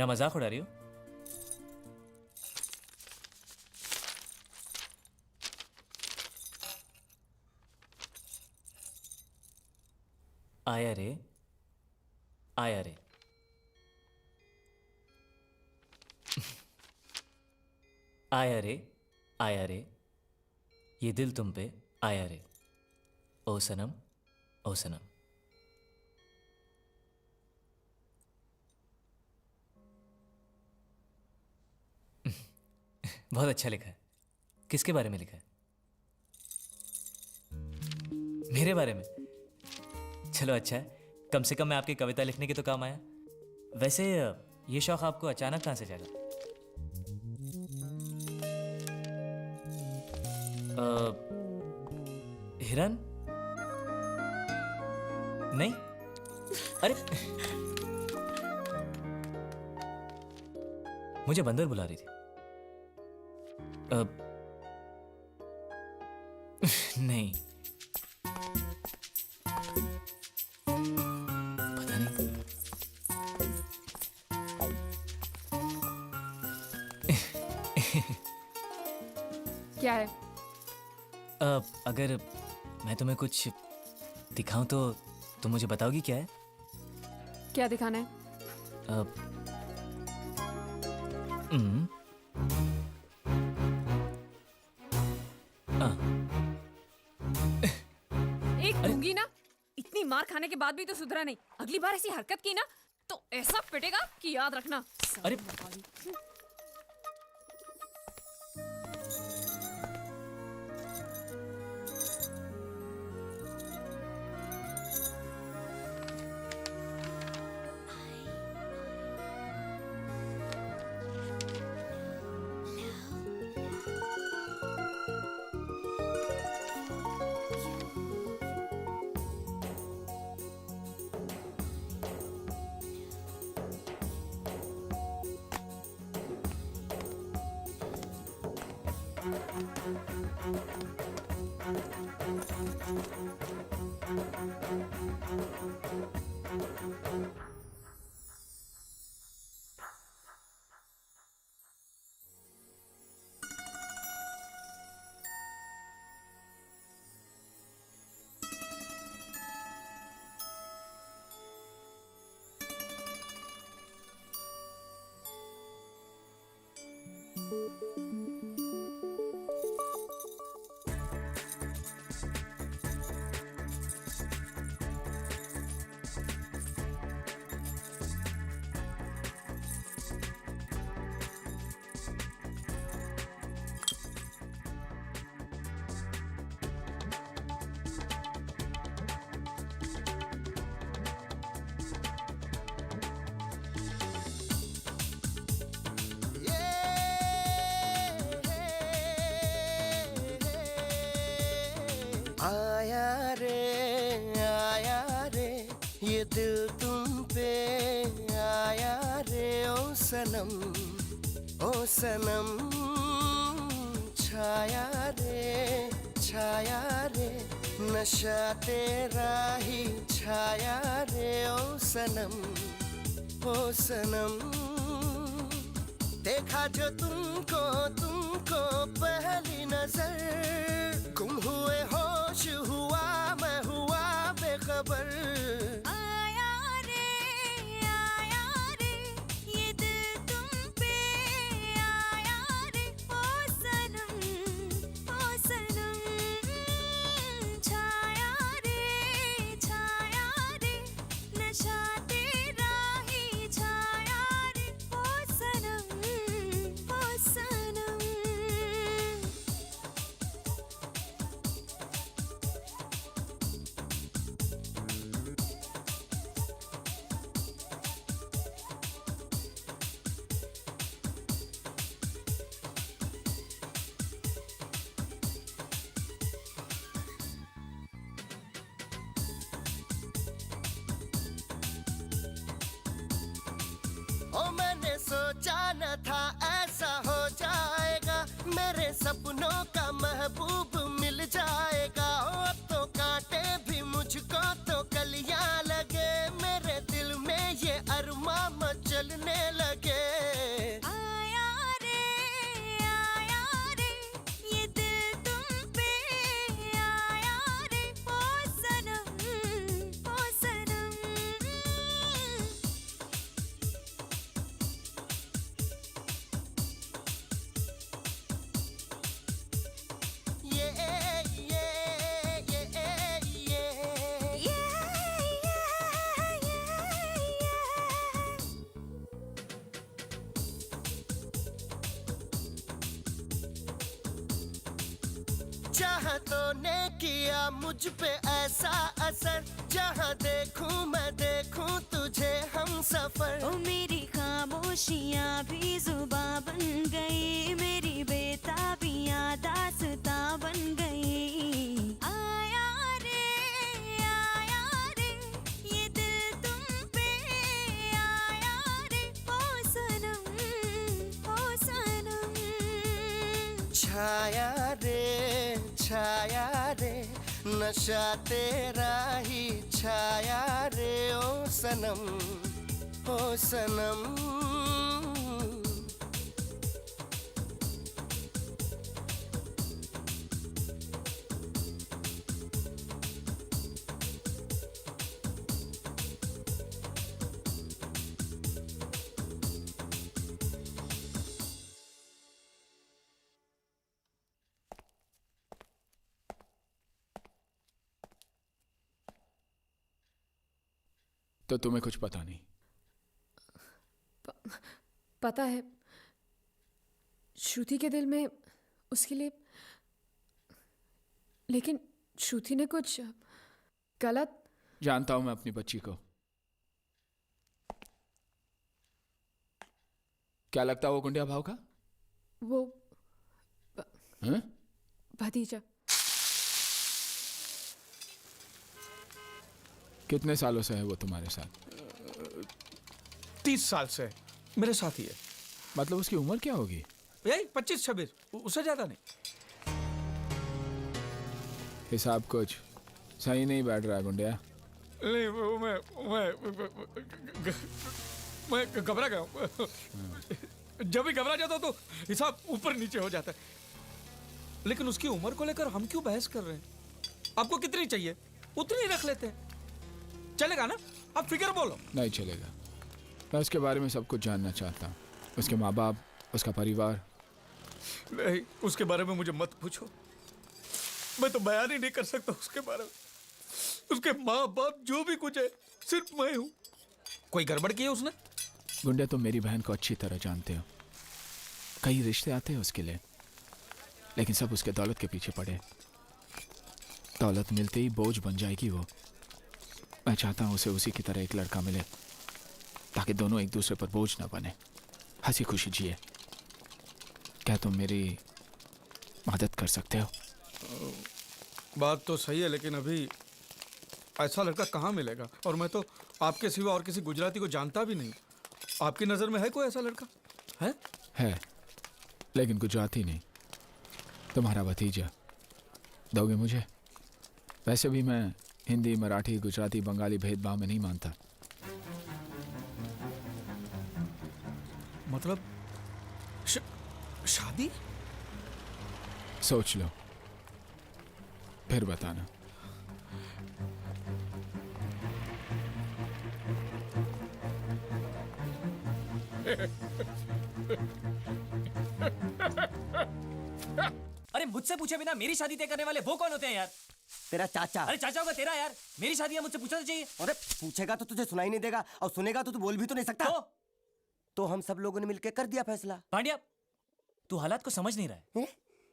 मेरा मजाक उड़ा रही हो? आया रे, आया रे। आया रे, आया रे, ये दिल तुम पे आया रे, ओ सनम, ओ सनम। बहुत अच्छा लिखा है। किसके बारे में लिखा है? मेरे बारे में? चलो अच्छा है, कम से कम मैं आपकी कविता लिखने के तो काम आया। वैसे ये शौक आपको अचानक कहाँ से जागा? हिरन? नहीं? अरे मुझे बंदर बुला रही थी। नहीं, पता नहीं। क्या है? अगर मैं तुम्हें कुछ दिखाऊं तो तुम मुझे बताओगी क्या है? क्या दिखाना है? एक दूंगी ना, इतनी मार खाने के बाद भी तो सुधरा नहीं। अगली बार ऐसी हरकत की ना तो ऐसा पिटेगा कि याद रखना। अरे आया रे ये दिल तुम पे आया रे, ओ सनम छाया रे नशा तेरा ही छाया रे, ओ सनम देखा जो तुमको पहली नजर, गुम हुए होश हुआ मैं हुआ बेखबर। आया रे ये दिल तुम पे आया रे, ओ सनम छाया रे नशा तेरा ही छाया रे, ओ सनम ओ मैंने सोचा न था ऐसा हो जाएगा, मेरे सपनों का महबूब मिल जाएगा। ओ अब तो कांटे भी मुझको तो कलियां लगे, मेरे दिल में ये अरमा मचलने लगे। चाहतों ने किया मुझ पे ऐसा असर, जहाँ देखूं मैं देखूं तुझे हम सफर। ओ मेरी खामोशियाँ भी जुबां बन गई, मेरी बेताबियाँ दास्तां बन गई। आया रे ये दिल तुम पे आया रे, ओ सनम ओ सनम। छाया रे नशा तेरा ही छाया रे, ओ सनम ओ सनम। तो तुम्हें कुछ पता नहीं? पता है, श्रुति के दिल में उसके लिए, लेकिन श्रुति ने कुछ गलत। जानता हूं मैं अपनी बच्ची को। क्या लगता है वो गुंडिया भाव का? वो हैं? भतीजा। कितने सालों से है वो तुम्हारे साथ? 30 साल से मेरे साथ ही है। मतलब उसकी उम्र क्या होगी? यही 25-26, उससे ज्यादा नहीं। हिसाब कुछ सही नहीं बैठ रहा है गुंडिया। नहीं, मैं घबरा गया हूँ। जब भी घबरा जाता तो हिसाब ऊपर नीचे हो जाता है। लेकिन उसकी उम्र को लेकर हम क्यों बहस कर रहे हैं? आपको कितनी चाहिए उतनी रख लेते हैं, चलेगा ना? आप फिक्र बोलो। नहीं चलेगा। मैं उसके बारे में सब कुछ जानना चाहता हूँ। उसके माँ बाप, उसका परिवार। नहीं, उसके बारे में मुझे मत पूछो। मैं तो बयान ही नहीं कर सकता उसके बारे में। उसके माँ बाप जो भी कुछ है सिर्फ मैं हूँ। कोई गड़बड़ की है उसने? गुंडिया, तुम मेरी बहन को अच्छी तरह जानते हो। कई रिश्ते आते हैं उसके लिए, लेकिन सब उसके दौलत के पीछे पड़े। दौलत मिलते ही बोझ बन जाएगी वो। मैं चाहता हूँ उसे उसी की तरह एक लड़का मिले, ताकि दोनों एक दूसरे पर बोझ ना बने, हंसी खुशी जिए। क्या तुम मेरी मदद कर सकते हो? बात तो सही है, लेकिन अभी ऐसा लड़का कहाँ मिलेगा? और मैं तो आपके सिवा और किसी गुजराती को जानता भी नहीं। आपकी नजर में है कोई ऐसा लड़का? है, लेकिन गुजराती नहीं। तुम्हारा भतीजा दोगे मुझे? वैसे भी मैं हिंदी, मराठी, गुजराती, बंगाली भेदभाव में नहीं मानता। मतलब शादी? सोच लो, फिर बताना। अरे मुझसे पूछे बिना मेरी शादी तय करने वाले वो कौन होते हैं यार? तेरा चाचा। अरे चाचा होगा तेरा यार। मेरी शादी है, मुझसे पूछना तो चाहिए। अरे पूछेगा तो तुझे सुनाई नहीं देगा, और सुनेगा तो तू बोल भी तो नहीं सकता। तो हम सब लोगों ने मिलकर कर दिया फैसला। पांड्या, तू हालात को समझ नहीं रहा है।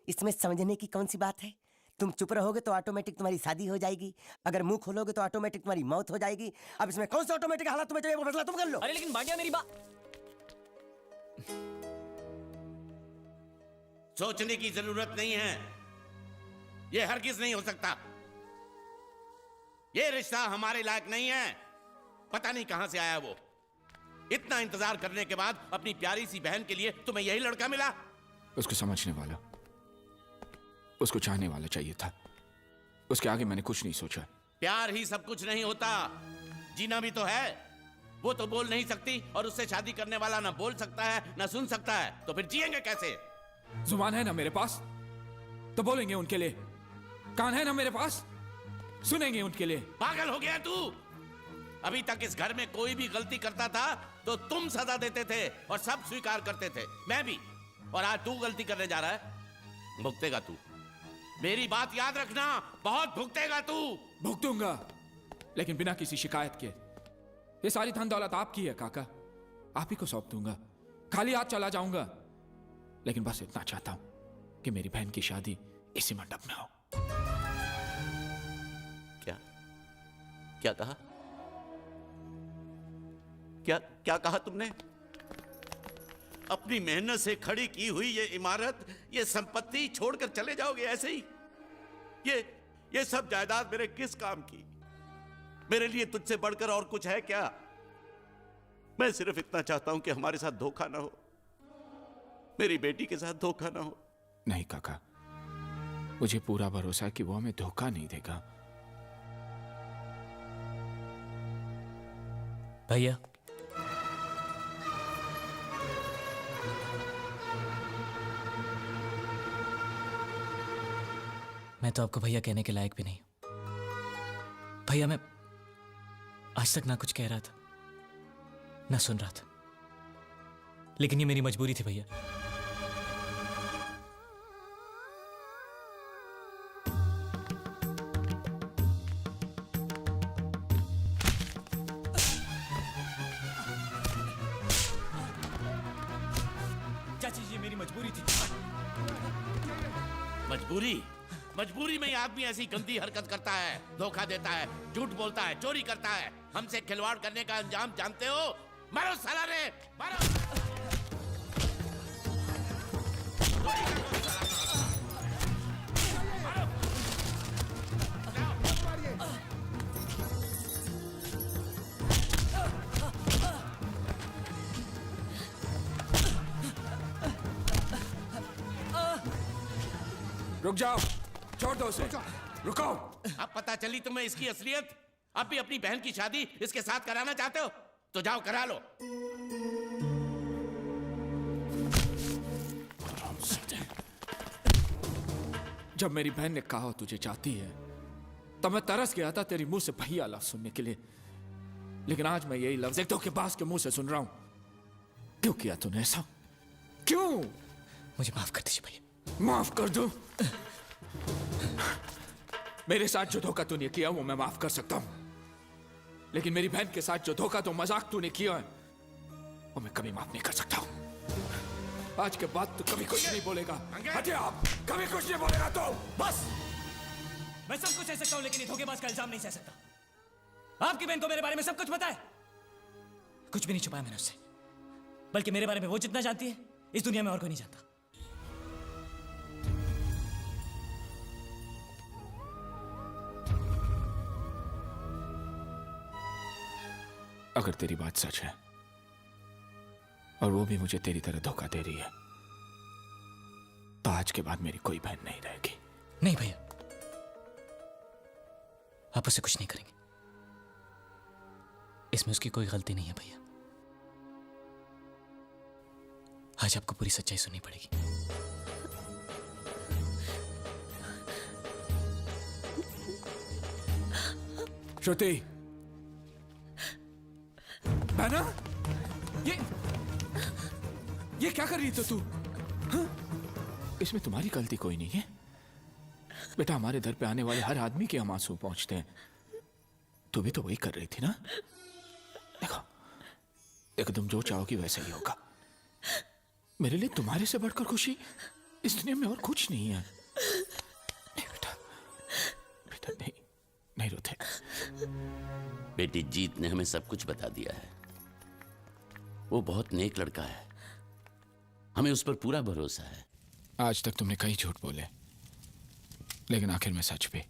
इसमें समझने की कौन सी बात है? तुम चुप रहोगे तो ऑटोमेटिक तुम्हारी शादी हो जाएगी, अगर मुंह खोलोगे तो ऑटोमेटिक तुम्हारी मौत हो जाएगी। अब इसमें कौन सा ऑटोमेटिक हालात तुम्हें चाहिए, वो फैसला तुम कर लो। अरे लेकिन पांड्या मेरी बात। सोचने की जरूरत नहीं है, ये हरगिज नहीं हो सकता। ये रिश्ता हमारे लायक नहीं है। पता नहीं कहां से आया वो। इतना इंतजार करने के बाद अपनी प्यारी सी बहन के लिए तुम्हें यही लड़का मिला? उसको समझने वाला, उसको चाहने वाला चाहिए था। उसके आगे मैंने कुछ नहीं सोचा। प्यार ही सब कुछ नहीं होता, जीना भी तो है। वो तो बोल नहीं सकती, और उससे शादी करने वाला ना बोल सकता है ना सुन सकता है, तो फिर जिएंगे कैसे? जुबान है ना मेरे पास, तो बोलेंगे उनके लिए। कान है ना मेरे पास, सुनेंगे उनके लिए। पागल हो गया तू? अभी तक इस घर में कोई भी गलती करता था तो तुम सजा देते थे और सब स्वीकार करते थे, मैं भी। और आज तू गलती करने जा रहा है, भुगतेगा तू। मेरी बात याद रखना, बहुत भुगतेगा तू। भुगतूंगा, लेकिन बिना किसी शिकायत के। ये सारी धन दौलत आपकी है काका, आप ही को सौंप दूंगा। खाली हाथ चला जाऊंगा, लेकिन बस इतना चाहता हूं कि मेरी बहन की शादी इसी मंडप में आओ। क्या क्या कहा? क्या क्या कहा तुमने? अपनी मेहनत से खड़ी की हुई ये इमारत, ये संपत्ति छोड़कर चले जाओगे ऐसे ही? ये सब जायदाद मेरे किस काम की? मेरे लिए तुझसे बढ़कर और कुछ है क्या? मैं सिर्फ इतना चाहता हूं कि हमारे साथ धोखा ना हो, मेरी बेटी के साथ धोखा ना हो। नहीं काका, मुझे पूरा भरोसा है कि वो हमें धोखा नहीं देगा। भैया, मैं तो आपको भैया कहने के लायक भी नहीं हूं। भैया, मैं आज तक ना कुछ कह रहा था ना सुन रहा था, लेकिन ये मेरी मजबूरी थी भैया। चाची जी, मेरी मजबूरी थी। मजबूरी में ये आदमी ऐसी गंदी हरकत करता है, धोखा देता है, झूठ बोलता है, चोरी करता है। हमसे खिलवाड़ करने का अंजाम जानते हो? मारो साला रे, मारो। रुक जाओ, छोड़ दो उसे, रुको। अब पता चली तुम्हें इसकी असलियत। अब भी अपनी बहन की शादी इसके साथ कराना चाहते हो तो जाओ करा लो। जब मेरी बहन ने कहा तुझे चाहती है, तब मैं तरस गया था तेरी मुंह से भैया लफ्ज सुनने के लिए। लेकिन आज मैं यही लफ्ज एक धोखेबाज के मुंह से सुन रहा हूं। क्यों किया तूने ऐसा? क्यों? मुझे माफ कर दीजिए भैया। माफ कर दो? मेरे साथ जो धोखा तूने किया वो मैं माफ कर सकता हूं, लेकिन मेरी बहन के साथ जो धोखा तो मजाक तूने किया है वो मैं कभी माफ नहीं कर सकता हूं। आज के बाद तू कभी कुछ नहीं बोलेगा। हटे आप, कभी कुछ नहीं बोलेगा तो बस। मैं सब कुछ सह सकता हूं, लेकिन ये धोखेबाज का इल्जाम नहीं सह सकता। आपकी बहन को मेरे बारे में सब कुछ पता है। कुछ भी नहीं छुपाया मैंने उससे, बल्कि मेरे बारे में वो जितना जानती है इस दुनिया में और कोई नहीं जानता। अगर तेरी बात सच है और वो भी मुझे तेरी तरह धोखा दे रही है, तो आज के बाद मेरी कोई बहन नहीं रहेगी। नहीं भैया, आप उससे कुछ नहीं करेंगे। इसमें उसकी कोई गलती नहीं है भैया। आज आपको पूरी सच्चाई सुननी पड़ेगी। श्रुति, बहना, ये क्या कर रही थी तू? हाँ? इसमें तुम्हारी गलती कोई नहीं है बेटा। हमारे दर पे आने वाले हर आदमी के हम आंसू पहुंचते हैं। तू भी तो वही कर रही थी ना? देखो देखो, तुम जो चाहोगी वैसा ही होगा। मेरे लिए तुम्हारे से बढ़कर खुशी इस दुनिया में और कुछ नहीं है। नहीं बेटा, बेटा नहीं, नहीं रोते। बेटी, जीत ने हमें सब कुछ बता दिया है। वो बहुत नेक लड़का है, हमें उस पर पूरा भरोसा है। आज तक तुमने कई झूठ बोले, लेकिन आखिर में सच भी।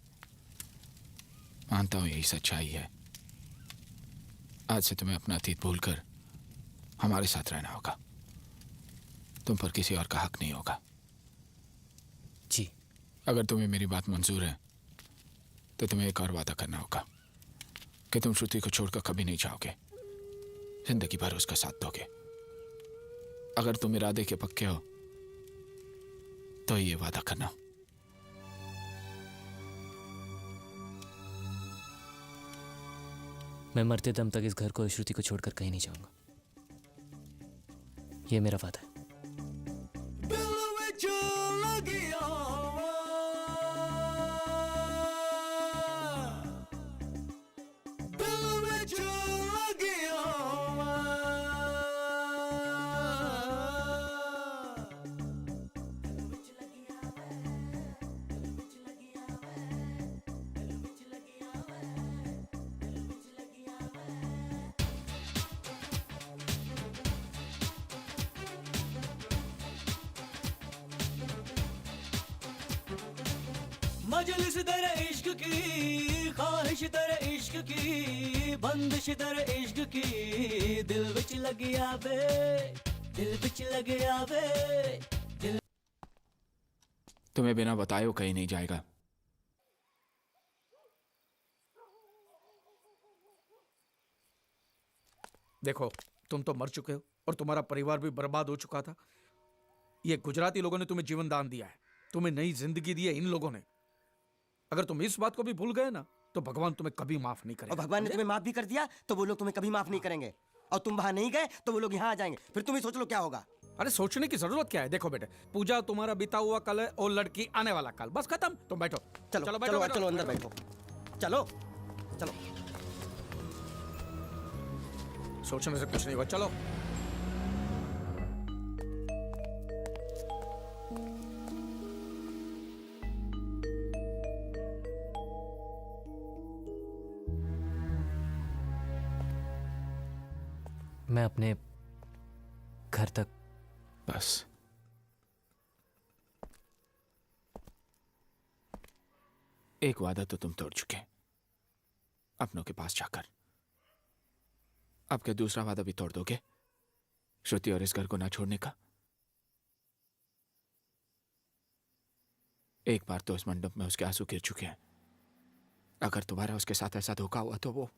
मानता हूं यही सच्चाई है। आज से तुम्हें अपना अतीत भूलकर हमारे साथ रहना होगा। तुम पर किसी और का हक नहीं होगा। जी। अगर तुम्हें मेरी बात मंजूर है तो तुम्हें एक और वादा करना होगा कि तुम श्रुति को छोड़कर कभी नहीं जाओगे, जिंदगी भर उसका साथ दोगे। अगर तुम इरादे के पक्के हो तो ये वादा करना। मैं मरते दम तक इस घर को, श्रुति को छोड़कर कहीं नहीं जाऊंगा। ये मेरा वादा है। माजलिस दर इश्क की, ख्वाहिश दर इश्क की, बंदिश दर इश्क की, दिल विच लग आवे, दिल विच लग आवे, दिल। तुम्हें बिना बताए वो कहीं नहीं जाएगा। देखो, तुम तो मर चुके हो और तुम्हारा परिवार भी बर्बाद हो चुका था। ये गुजराती लोगों ने तुम्हें जीवन दान दिया है, तुम्हें नई जिंदगी दी है इन लोगों ने। अगर तुम इस बात को भी भूल गए ना, तो भगवान तुम्हें कभी माफ नहीं करेगा। और भगवान ने तुम्हें माफ भी कर दिया तो वो लोग तुम्हें कभी माफ नहीं करेंगे। और तुम वहां नहीं गए तो वो लोग यहाँ आ जाएंगे, फिर तुम ही सोच लो क्या होगा। अरे सोचने की जरूरत क्या है? देखो बेटे, पूजा तुम्हारा बीता हुआ कल है और लड़की आने वाला कल, बस खत्म। तुम बैठो, चलो चलो चलो चलो अंदर बैठो, चलो चलो। सोचने से कुछ नहीं हुआ, चलो। मैं अपने घर तक बस। एक वादा तो तुम तोड़ चुके अपनों के पास जाकर। अब क्या दूसरा वादा भी तोड़ दोगे? श्रुति और इस घर को ना छोड़ने का। एक बार तो इस मंडप में उसके आंसू गिर चुके हैं। अगर दोबारा उसके साथ ऐसा धोखा हुआ तो वो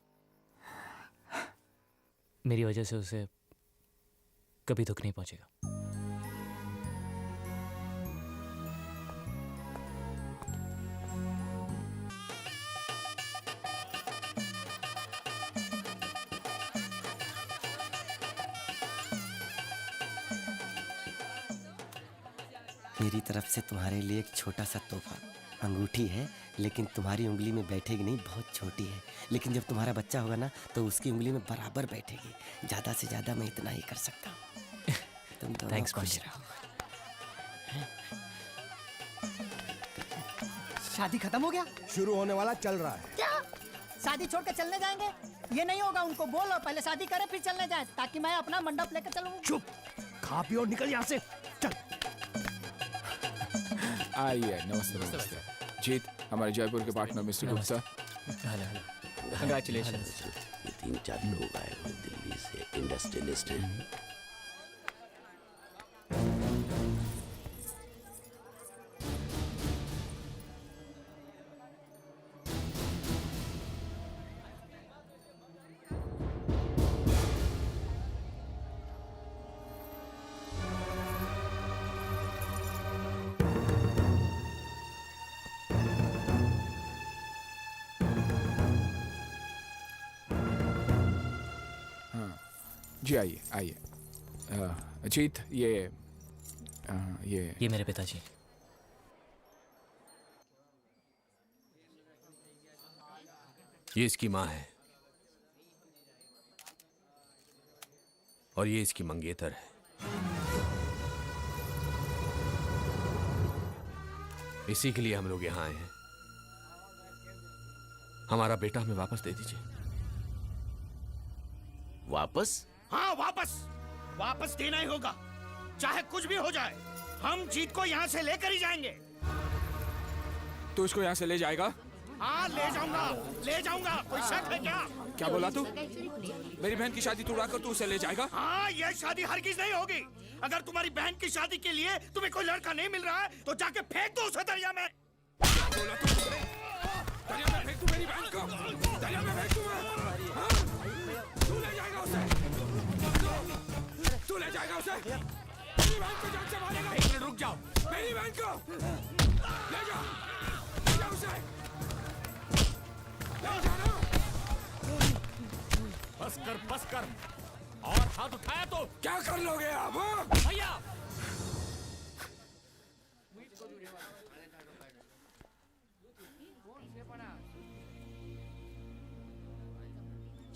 मेरी वजह से उसे कभी दुख नहीं पहुंचेगा। मेरी तरफ से तुम्हारे लिए एक छोटा सा तोहफा। अंगूठी है लेकिन तुम्हारी उंगली में बैठेगी नहीं, बहुत छोटी है। लेकिन जब तुम्हारा बच्चा होगा ना तो उसकी उंगली में बराबर बैठेगी। ज्यादा से ज्यादा मैं इतना ही कर सकता हूँ। तुम दोनों खुश रहो। शादी खत्म हो गया? शुरू होने वाला, चल रहा है। क्या शादी छोड़ के चलने जाएंगे? ये नहीं होगा, उनको बोलो पहले शादी करे फिर चलने जाए, ताकि मैं अपना मंडप लेकर चलूं। चुप, खा पियो और निकल यहाँ से, चल। आइए, नमस्ते नमस्ते। जीत, हमारे जयपुर के पार्टनर मिस्टर गुप्ता। कंग्रेचुलेशन। 3-4 लोग आए हुए दिल्ली से, इंडस्ट्रियलिस्ट हैं। जी आइए आइए। जीत, ये मेरे पिताजी। ये इसकी माँ है और ये इसकी मंगेतर है। इसी के लिए हम लोग यहाँ आए हैं। हमारा बेटा हमें वापस दे दीजिए। वापस? हाँ वापस, वापस देना ही होगा, चाहे कुछ भी हो जाए। हम जीत को यहाँ से लेकर ही जाएंगे। तू इसको यहाँ से ले जाएगा? हाँ ले जाऊंगा, ले जाऊंगा। कोई शक है क्या? क्या बोला तू? मेरी बहन की शादी तोड़ाकर तू उसे ले जाएगा? हाँ, यह शादी हरगिज नहीं होगी। अगर तुम्हारी बहन की शादी के लिए तुम्हें कोई लड़का नहीं मिल रहा है तो जाके फेंक दो उसे दरिया में। बोला तू? दरिया में फेंक तू मेरी बहन को? दरिया में फेंक तू? तू ले जाएगा उसे? तू ले जाएगा उसे? मेरी बहन को जान से मारेगा? एक मिनट रुक जाओ। मेरी बहन को ले जाओ, ले जाओ उसे, ले जाओ। बस कर और हाथ उठाया तो क्या कर लोगे आप? भैया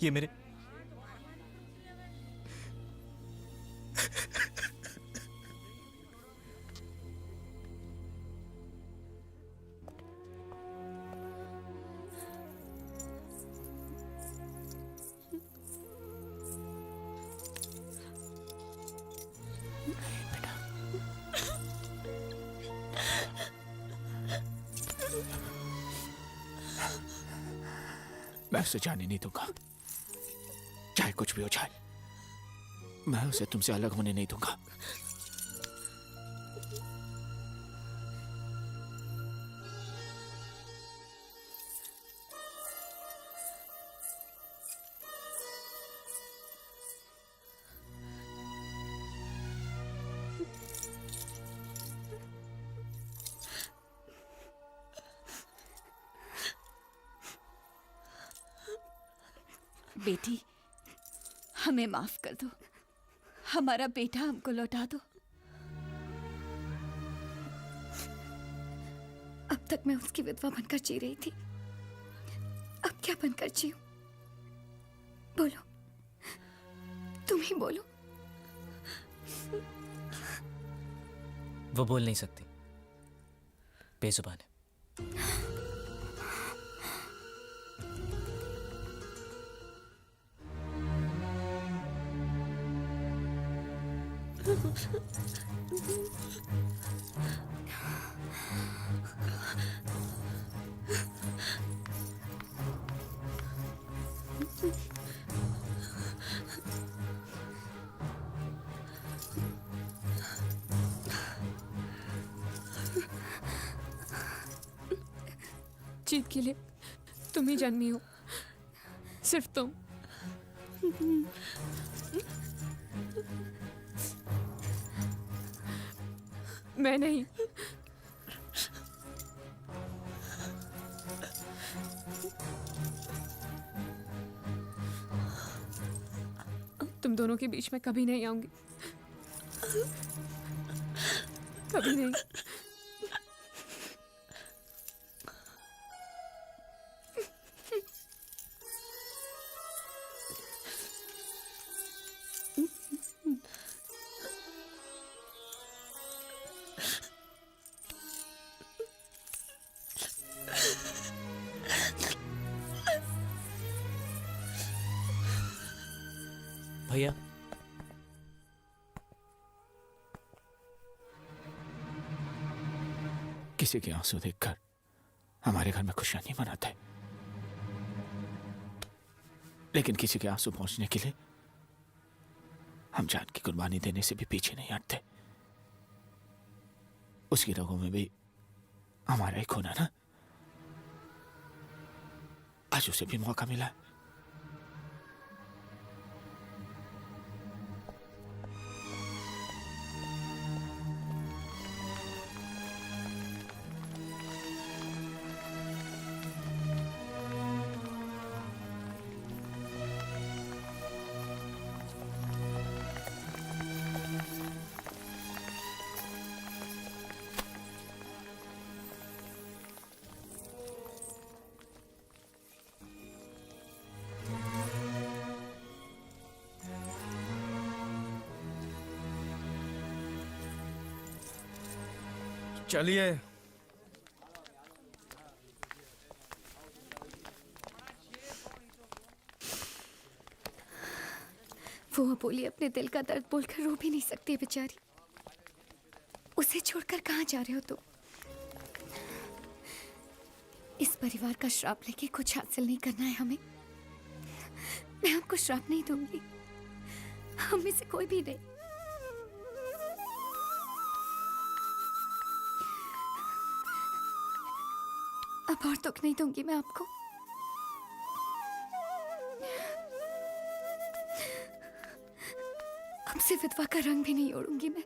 ये मेरे बेटा मैं उसे जाने नहीं दूंगा, चाहे कुछ भी हो जाए। मैं उसे तुमसे अलग होने नहीं दूंगा। बेटी, हमें माफ कर दो, हमारा बेटा हमको लौटा दो। अब तक मैं उसकी विधवा बनकर जी रही थी, अब क्या बनकर जीऊं? बोलो, तुम ही बोलो। वो बोल नहीं सकती, बेजुबान है। जीत के लिए तुम ही जन्मी हो, सिर्फ तुम। मैं नहीं। तुम दोनों के बीच में कभी नहीं आऊंगी, कभी नहीं। भैया, किसी के आंसू देखकर हमारे घर में खुशियां नहीं मनाते, लेकिन किसी के आंसू पहुंचने के लिए हम जान की कुर्बानी देने से भी पीछे नहीं हटते। उसकी रगों में भी हमारा ही खून है ना। आज उसे भी मौका मिला है। चलिए। वो अबोली अपने दिल का दर्द बोलकर रो भी नहीं सकती बेचारी। उसे छोड़कर कहाँ जा रहे हो तुम? इस परिवार का श्राप लेके कुछ हासिल नहीं करना है हमें। मैं आपको श्राप नहीं दूंगी, हम में से कोई भी नहीं। अब और दुख नहीं दूंगी मैं आपको। अब से विधवा का रंग भी नहीं ओढ़ूंगी मैं।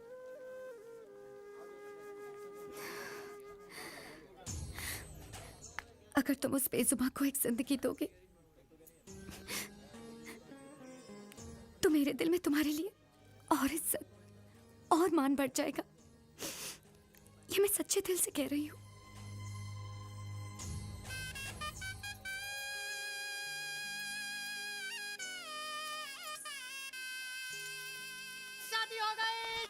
अगर तुम उस बेजुबान को एक जिंदगी दोगे तो मेरे दिल में तुम्हारे लिए और इज्जत और मान बढ़ जाएगा। ये मैं सच्चे दिल से कह रही हूं। शादी हो गई,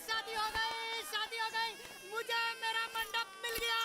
शादी हो गई, शादी हो गई। मुझे मेरा मंडप मिल गया।